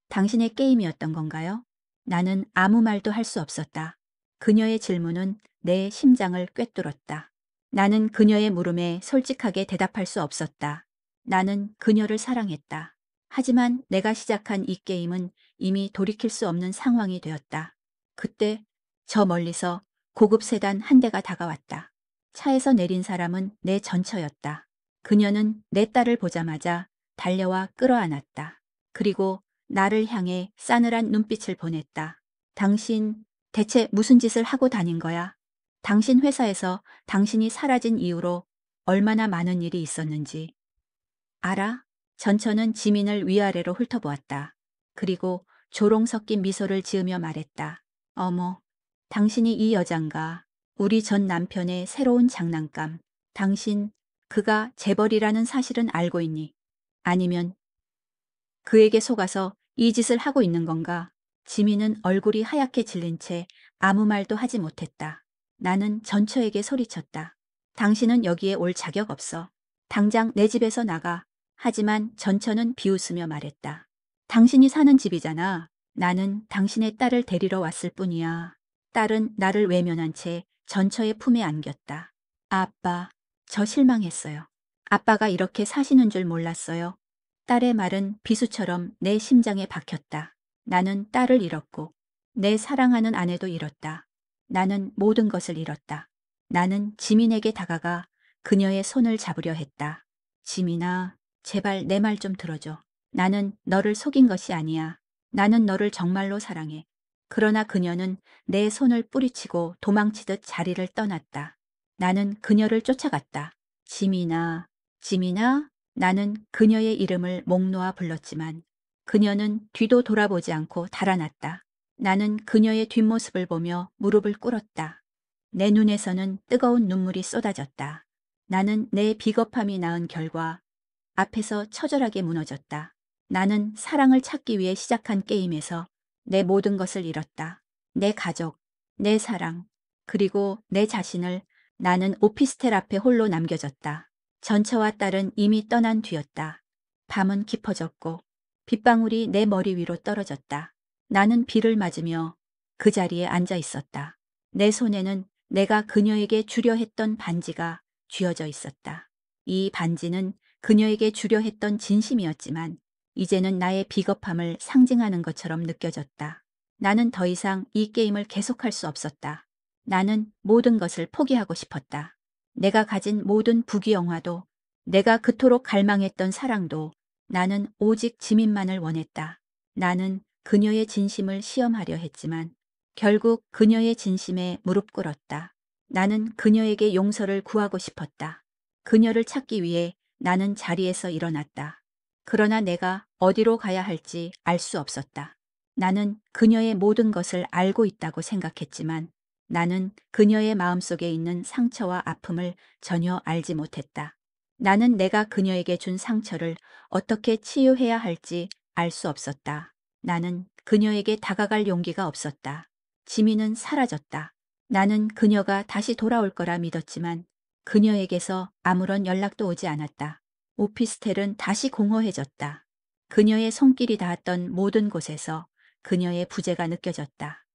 당신의 게임이었던 건가요? 나는 아무 말도 할 수 없었다. 그녀의 질문은 내 심장을 꿰뚫었다. 나는 그녀의 물음에 솔직하게 대답할 수 없었다. 나는 그녀를 사랑했다. 하지만 내가 시작한 이 게임은 이미 돌이킬 수 없는 상황이 되었다. 그때 저 멀리서 고급 세단 한 대가 다가왔다. 차에서 내린 사람은 내 전처였다. 그녀는 내 딸을 보자마자 달려와 끌어안았다. 그리고 나를 향해 싸늘한 눈빛을 보냈다. 당신 대체 무슨 짓을 하고 다닌 거야? 당신 회사에서 당신이 사라진 이후로 얼마나 많은 일이 있었는지 알아? 전처는 지민을 위아래로 훑어보았다. 그리고 조롱 섞인 미소를 지으며 말했다. 어머, 당신이 이 여잔가? 우리 전 남편의 새로운 장난감. 당신 그가 재벌이라는 사실은 알고 있니? 아니면 그에게 속아서 이 짓을 하고 있는 건가? 지민은 얼굴이 하얗게 질린 채 아무 말도 하지 못했다. 나는 전처에게 소리쳤다. 당신은 여기에 올 자격 없어. 당장 내 집에서 나가. 하지만 전처는 비웃으며 말했다. 당신이 사는 집이잖아. 나는 당신의 딸을 데리러 왔을 뿐이야. 딸은 나를 외면한 채 전처의 품에 안겼다. 아빠, 저 실망했어요. 아빠가 이렇게 사시는 줄 몰랐어요. 딸의 말은 비수처럼 내 심장에 박혔다. 나는 딸을 잃었고 내 사랑하는 아내도 잃었다. 나는 모든 것을 잃었다. 나는 지민에게 다가가 그녀의 손을 잡으려 했다. 지민아, 제발 내 말 좀 들어줘. 나는 너를 속인 것이 아니야. 나는 너를 정말로 사랑해. 그러나 그녀는 내 손을 뿌리치고 도망치듯 자리를 떠났다. 나는 그녀를 쫓아갔다. 지민아, 지민아? 나는 그녀의 이름을 목 놓아 불렀지만 그녀는 뒤도 돌아보지 않고 달아났다. 나는 그녀의 뒷모습을 보며 무릎을 꿇었다. 내 눈에서는 뜨거운 눈물이 쏟아졌다. 나는 내 비겁함이 낳은 결과 앞에서 처절하게 무너졌다. 나는 사랑을 찾기 위해 시작한 게임에서 내 모든 것을 잃었다. 내 가족, 내 사랑, 그리고 내 자신을 나는 오피스텔 앞에 홀로 남겨졌다. 전처와 딸은 이미 떠난 뒤였다. 밤은 깊어졌고 빗방울이 내 머리 위로 떨어졌다. 나는 비를 맞으며 그 자리에 앉아 있었다. 내 손에는 내가 그녀에게 주려 했던 반지가 쥐어져 있었다. 이 반지는 그녀에게 주려 했던 진심이었지만 이제는 나의 비겁함을 상징하는 것처럼 느껴졌다. 나는 더 이상 이 게임을 계속할 수 없었다. 나는 모든 것을 포기하고 싶었다. 내가 가진 모든 부귀영화도, 내가 그토록 갈망했던 사랑도, 나는 오직 지민만을 원했다. 나는 그녀의 진심을 시험하려 했지만 결국 그녀의 진심에 무릎 꿇었다. 나는 그녀에게 용서를 구하고 싶었다. 그녀를 찾기 위해 나는 자리에서 일어났다. 그러나 내가 어디로 가야 할지 알 수 없었다. 나는 그녀의 모든 것을 알고 있다고 생각했지만 나는 그녀의 마음속에 있는 상처와 아픔을 전혀 알지 못했다. 나는 내가 그녀에게 준 상처를 어떻게 치유해야 할지 알 수 없었다. 나는 그녀에게 다가갈 용기가 없었다. 지민은 사라졌다. 나는 그녀가 다시 돌아올 거라 믿었지만 그녀에게서 아무런 연락도 오지 않았다. 오피스텔은 다시 공허해졌다. 그녀의 손길이 닿았던 모든 곳에서 그녀의 부재가 느껴졌다.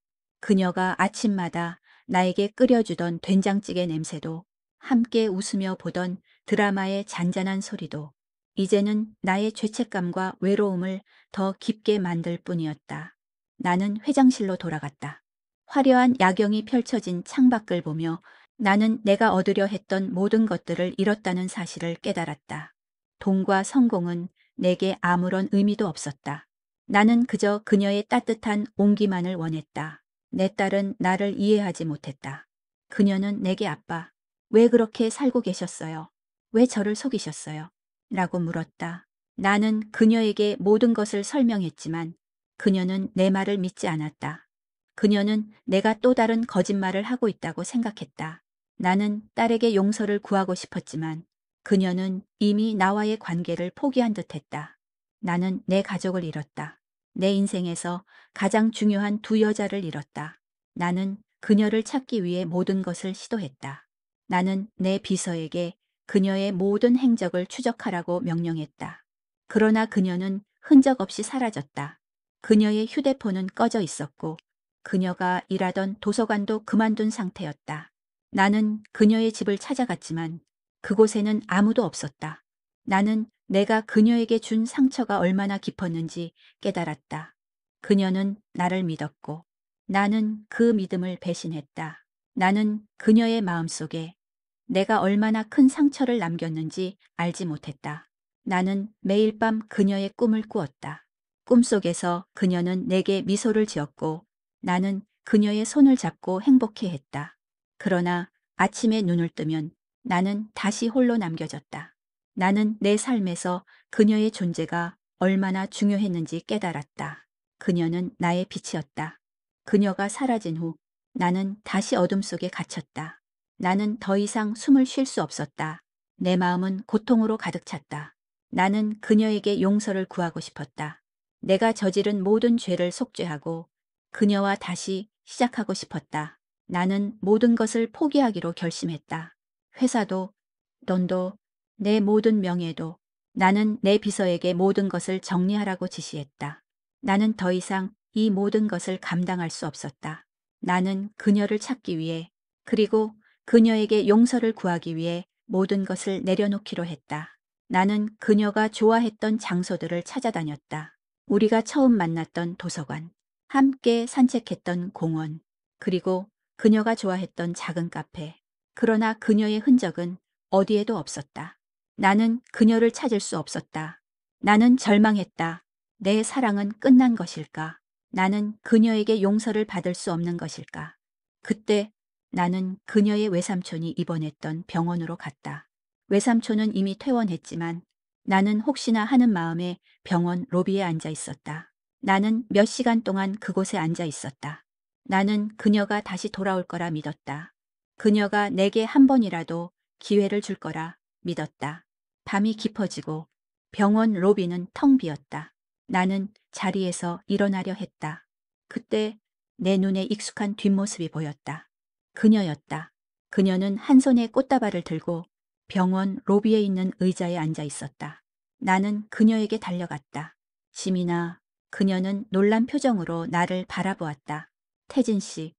그녀가 아침마다 나에게 끓여주던 된장찌개 냄새도, 함께 웃으며 보던 드라마의 잔잔한 소리도 이제는 나의 죄책감과 외로움을 더 깊게 만들 뿐이었다. 나는 회장실로 돌아갔다. 화려한 야경이 펼쳐진 창밖을 보며 나는 내가 얻으려 했던 모든 것들을 잃었다는 사실을 깨달았다. 돈과 성공은 내게 아무런 의미도 없었다. 나는 그저 그녀의 따뜻한 온기만을 원했다. 내 딸은 나를 이해하지 못했다. 그녀는 내게 아빠, 왜 그렇게 살고 계셨어요? 왜 저를 속이셨어요? 라고 물었다. 나는 그녀에게 모든 것을 설명했지만 그녀는 내 말을 믿지 않았다. 그녀는 내가 또 다른 거짓말을 하고 있다고 생각했다. 나는 딸에게 용서를 구하고 싶었지만 그녀는 이미 나와의 관계를 포기한 듯했다. 나는 내 가족을 잃었다. 내 인생에서 가장 중요한 두 여자를 잃었다. 나는 그녀를 찾기 위해 모든 것을 시도했다. 나는 내 비서에게 그녀의 모든 행적을 추적하라고 명령했다. 그러나 그녀는 흔적 없이 사라졌다. 그녀의 휴대폰은 꺼져 있었고 그녀가 일하던 도서관도 그만둔 상태였다. 나는 그녀의 집을 찾아갔지만 그곳에는 아무도 없었다. 나는 내가 그녀에게 준 상처가 얼마나 깊었는지 깨달았다. 그녀는 나를 믿었고 나는 그 믿음을 배신했다. 나는 그녀의 마음속에 내가 얼마나 큰 상처를 남겼는지 알지 못했다. 나는 매일 밤 그녀의 꿈을 꾸었다. 꿈속에서 그녀는 내게 미소를 지었고 나는 그녀의 손을 잡고 행복해했다. 그러나 아침에 눈을 뜨면 나는 다시 홀로 남겨졌다. 나는 내 삶에서 그녀의 존재가 얼마나 중요했는지 깨달았다. 그녀는 나의 빛이었다. 그녀가 사라진 후 나는 다시 어둠 속에 갇혔다. 나는 더 이상 숨을 쉴 수 없었다. 내 마음은 고통으로 가득 찼다. 나는 그녀에게 용서를 구하고 싶었다. 내가 저지른 모든 죄를 속죄하고 그녀와 다시 시작하고 싶었다. 나는 모든 것을 포기하기로 결심했다. 회사도, 돈도, 내 모든 명예도. 나는 내 비서에게 모든 것을 정리하라고 지시했다. 나는 더 이상 이 모든 것을 감당할 수 없었다. 나는 그녀를 찾기 위해, 그리고 그녀에게 용서를 구하기 위해 모든 것을 내려놓기로 했다. 나는 그녀가 좋아했던 장소들을 찾아다녔다. 우리가 처음 만났던 도서관, 함께 산책했던 공원, 그리고 그녀가 좋아했던 작은 카페. 그러나 그녀의 흔적은 어디에도 없었다. 나는 그녀를 찾을 수 없었다. 나는 절망했다. 내 사랑은 끝난 것일까? 나는 그녀에게 용서를 받을 수 없는 것일까? 그때 나는 그녀의 외삼촌이 입원했던 병원으로 갔다. 외삼촌은 이미 퇴원했지만 나는 혹시나 하는 마음에 병원 로비에 앉아 있었다. 나는 몇 시간 동안 그곳에 앉아 있었다. 나는 그녀가 다시 돌아올 거라 믿었다. 그녀가 내게 한 번이라도 기회를 줄 거라 믿었다. 밤이 깊어지고 병원 로비는 텅 비었다. 나는 자리에서 일어나려 했다. 그때 내 눈에 익숙한 뒷모습이 보였다. 그녀였다. 그녀는 한 손에 꽃다발을 들고 병원 로비에 있는 의자에 앉아 있었다. 나는 그녀에게 달려갔다. 지민아, 그녀는 놀란 표정으로 나를 바라보았다. 태진 씨,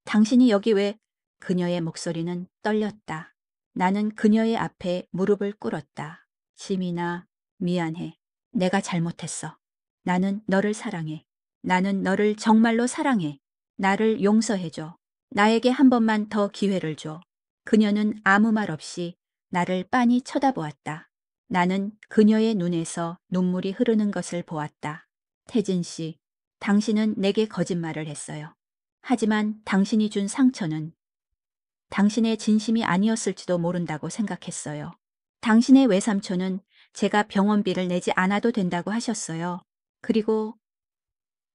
당신이 여기 왜? 그녀의 목소리는 떨렸다. 나는 그녀의 앞에 무릎을 꿇었다. 지민아, 미안해. 내가 잘못했어. 나는 너를 사랑해. 나는 너를 정말로 사랑해. 나를 용서해줘. 나에게 한 번만 더 기회를 줘. 그녀는 아무 말 없이 나를 빤히 쳐다보았다. 나는 그녀의 눈에서 눈물이 흐르는 것을 보았다. 태진 씨, 당신은 내게 거짓말을 했어요. 하지만 당신이 준 상처는 당신의 진심이 아니었을지도 모른다고 생각했어요. 당신의 외삼촌은 제가 병원비를 내지 않아도 된다고 하셨어요. 그리고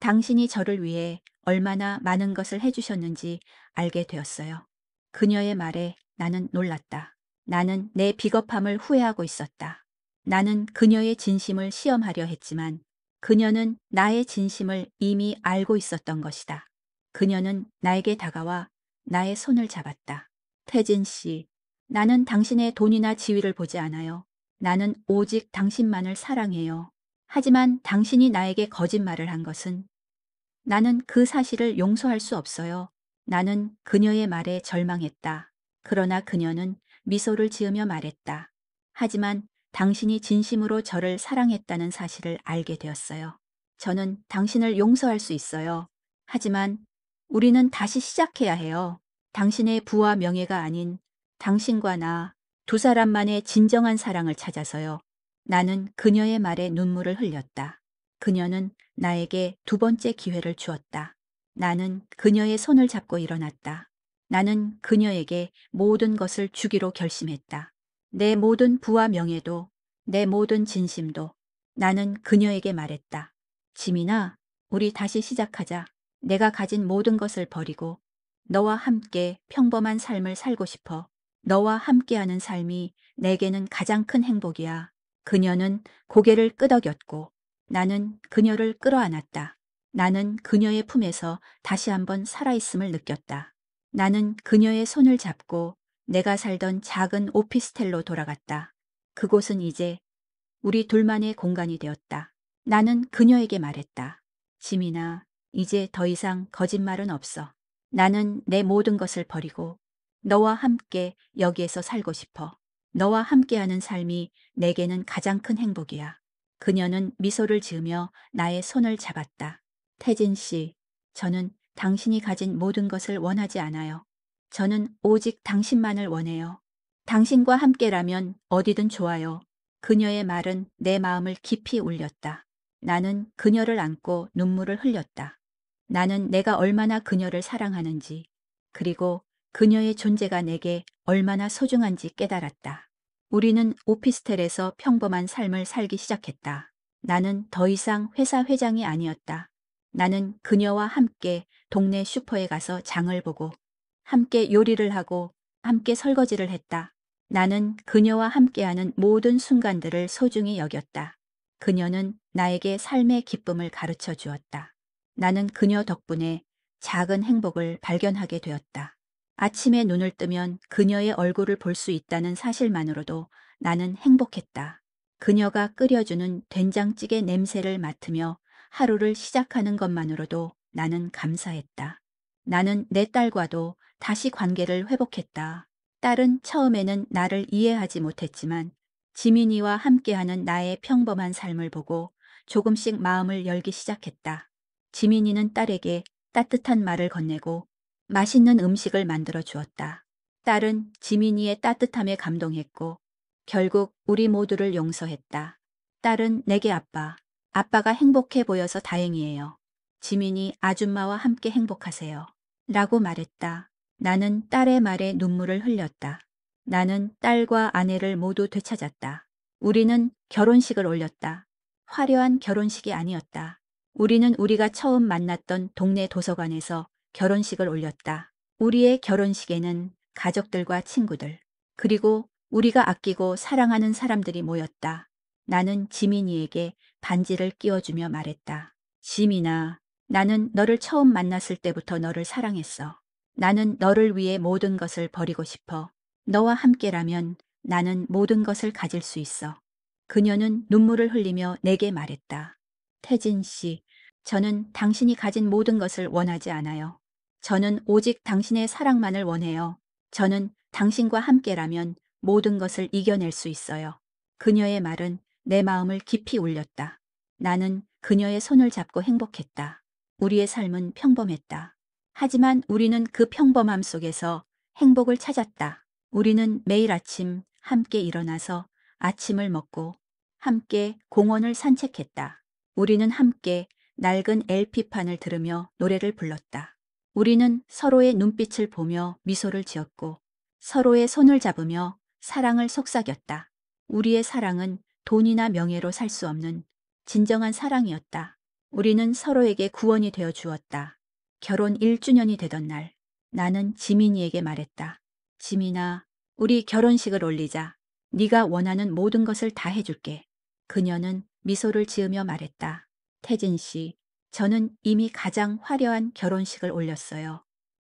당신이 저를 위해 얼마나 많은 것을 해주셨는지 알게 되었어요. 그녀의 말에 나는 놀랐다. 나는 내 비겁함을 후회하고 있었다. 나는 그녀의 진심을 시험하려 했지만 그녀는 나의 진심을 이미 알고 있었던 것이다. 그녀는 나에게 다가와 나의 손을 잡았다. 태진 씨, 나는 당신의 돈이나 지위를 보지 않아요. 나는 오직 당신만을 사랑해요. 하지만 당신이 나에게 거짓말을 한 것은 나는 그 사실을 용서할 수 없어요. 나는 그녀의 말에 절망했다. 그러나 그녀는 미소를 지으며 말했다. 하지만 당신이 진심으로 저를 사랑했다는 사실을 알게 되었어요. 저는 당신을 용서할 수 있어요. 하지만 우리는 다시 시작해야 해요. 당신의 부와 명예가 아닌 당신과 나 두 사람만의 진정한 사랑을 찾아서요. 나는 그녀의 말에 눈물을 흘렸다. 그녀는 나에게 두 번째 기회를 주었다. 나는 그녀의 손을 잡고 일어났다. 나는 그녀에게 모든 것을 주기로 결심했다. 내 모든 부와 명예도, 내 모든 진심도. 나는 그녀에게 말했다. 지민아, 우리 다시 시작하자. 내가 가진 모든 것을 버리고 너와 함께 평범한 삶을 살고 싶어. 너와 함께하는 삶이 내게는 가장 큰 행복이야. 그녀는 고개를 끄덕였고 나는 그녀를 끌어안았다. 나는 그녀의 품에서 다시 한번 살아있음을 느꼈다. 나는 그녀의 손을 잡고 내가 살던 작은 오피스텔로 돌아갔다. 그곳은 이제 우리 둘만의 공간이 되었다. 나는 그녀에게 말했다. 지민아, 이제 더 이상 거짓말은 없어. 나는 내 모든 것을 버리고 너와 함께 여기에서 살고 싶어. 너와 함께하는 삶이 내게는 가장 큰 행복이야. 그녀는 미소를 지으며 나의 손을 잡았다. 태진 씨, 저는 당신이 가진 모든 것을 원하지 않아요. 저는 오직 당신만을 원해요. 당신과 함께라면 어디든 좋아요. 그녀의 말은 내 마음을 깊이 울렸다. 나는 그녀를 안고 눈물을 흘렸다. 나는 내가 얼마나 그녀를 사랑하는지, 그리고 그녀의 존재가 내게 얼마나 소중한지 깨달았다. 우리는 오피스텔에서 평범한 삶을 살기 시작했다. 나는 더 이상 회사 회장이 아니었다. 나는 그녀와 함께 동네 슈퍼에 가서 장을 보고, 함께 요리를 하고, 함께 설거지를 했다. 나는 그녀와 함께하는 모든 순간들을 소중히 여겼다. 그녀는 나에게 삶의 기쁨을 가르쳐 주었다. 나는 그녀 덕분에 작은 행복을 발견하게 되었다. 아침에 눈을 뜨면 그녀의 얼굴을 볼 수 있다는 사실만으로도 나는 행복했다. 그녀가 끓여주는 된장찌개 냄새를 맡으며 하루를 시작하는 것만으로도 나는 감사했다. 나는 내 딸과도 다시 관계를 회복했다. 딸은 처음에는 나를 이해하지 못했지만 지민이와 함께하는 나의 평범한 삶을 보고 조금씩 마음을 열기 시작했다. 지민이는 딸에게 따뜻한 말을 건네고 맛있는 음식을 만들어 주었다. 딸은 지민이의 따뜻함에 감동했고 결국 우리 모두를 용서했다. 딸은 내게 아빠가 행복해 보여서 다행이에요. 지민이 아줌마와 함께 행복하세요. 라고 말했다. 나는 딸의 말에 눈물을 흘렸다. 나는 딸과 아내를 모두 되찾았다. 우리는 결혼식을 올렸다. 화려한 결혼식이 아니었다. 우리는 우리가 처음 만났던 동네 도서관에서 결혼식을 올렸다. 우리의 결혼식에는 가족들과 친구들, 그리고 우리가 아끼고 사랑하는 사람들이 모였다. 나는 지민이에게 반지를 끼워주며 말했다. 지민아, 나는 너를 처음 만났을 때부터 너를 사랑했어. 나는 너를 위해 모든 것을 버리고 싶어. 너와 함께라면 나는 모든 것을 가질 수 있어. 그녀는 눈물을 흘리며 내게 말했다. 태진 씨, 저는 당신이 가진 모든 것을 원하지 않아요. 저는 오직 당신의 사랑만을 원해요. 저는 당신과 함께라면 모든 것을 이겨낼 수 있어요. 그녀의 말은 내 마음을 깊이 울렸다. 나는 그녀의 손을 잡고 행복했다. 우리의 삶은 평범했다. 하지만 우리는 그 평범함 속에서 행복을 찾았다. 우리는 매일 아침 함께 일어나서 아침을 먹고 함께 공원을 산책했다. 우리는 함께 낡은 LP판을 들으며 노래를 불렀다. 우리는 서로의 눈빛을 보며 미소를 지었고 서로의 손을 잡으며 사랑을 속삭였다. 우리의 사랑은 돈이나 명예로 살 수 없는 진정한 사랑이었다. 우리는 서로에게 구원이 되어 주었다. 결혼 1주년이 되던 날, 나는 지민이에게 말했다. 지민아, 우리 결혼식을 올리자. 네가 원하는 모든 것을 다 해줄게. 그녀는 미소를 지으며 말했다. 태진 씨, 저는 이미 가장 화려한 결혼식을 올렸어요.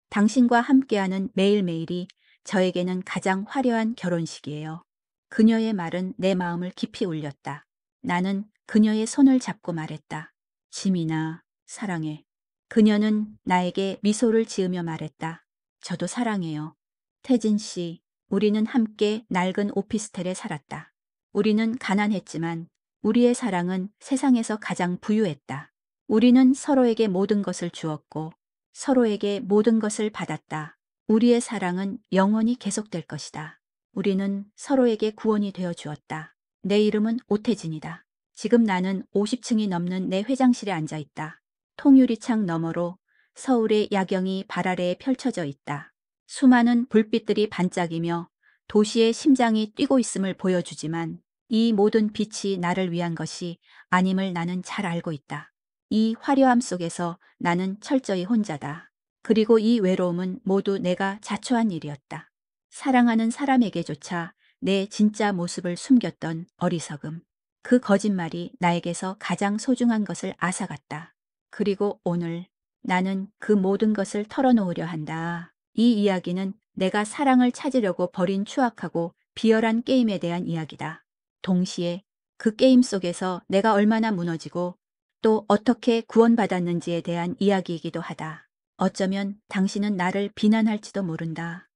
당신과 함께하는 매일매일이 저에게는 가장 화려한 결혼식이에요. 그녀의 말은 내 마음을 깊이 울렸다. 나는 그녀의 손을 잡고 말했다. 지민아, 사랑해. 그녀는 나에게 미소를 지으며 말했다. 저도 사랑해요. 태진 씨, 우리는 함께 낡은 오피스텔에 살았다. 우리는 가난했지만 우리의 사랑은 세상에서 가장 부유했다. 우리는 서로에게 모든 것을 주었고 서로에게 모든 것을 받았다. 우리의 사랑은 영원히 계속될 것이다. 우리는 서로에게 구원이 되어 주었다. 내 이름은 오태진이다. 지금 나는 50층이 넘는 내 회장실에 앉아 있다. 통유리창 너머로 서울의 야경이 발 아래에 펼쳐져 있다. 수많은 불빛들이 반짝이며 도시의 심장이 뛰고 있음을 보여주지만 이 모든 빛이 나를 위한 것이 아님을 나는 잘 알고 있다. 이 화려함 속에서 나는 철저히 혼자다. 그리고 이 외로움은 모두 내가 자초한 일이었다. 사랑하는 사람에게조차 내 진짜 모습을 숨겼던 어리석음. 그 거짓말이 나에게서 가장 소중한 것을 앗아갔다. 그리고 오늘 나는 그 모든 것을 털어놓으려 한다. 이 이야기는 내가 사랑을 찾으려고 벌인 추악하고 비열한 게임에 대한 이야기다. 동시에 그 게임 속에서 내가 얼마나 무너지고 또 어떻게 구원받았는지에 대한 이야기이기도 하다. 어쩌면 당신은 나를 비난할지도 모른다.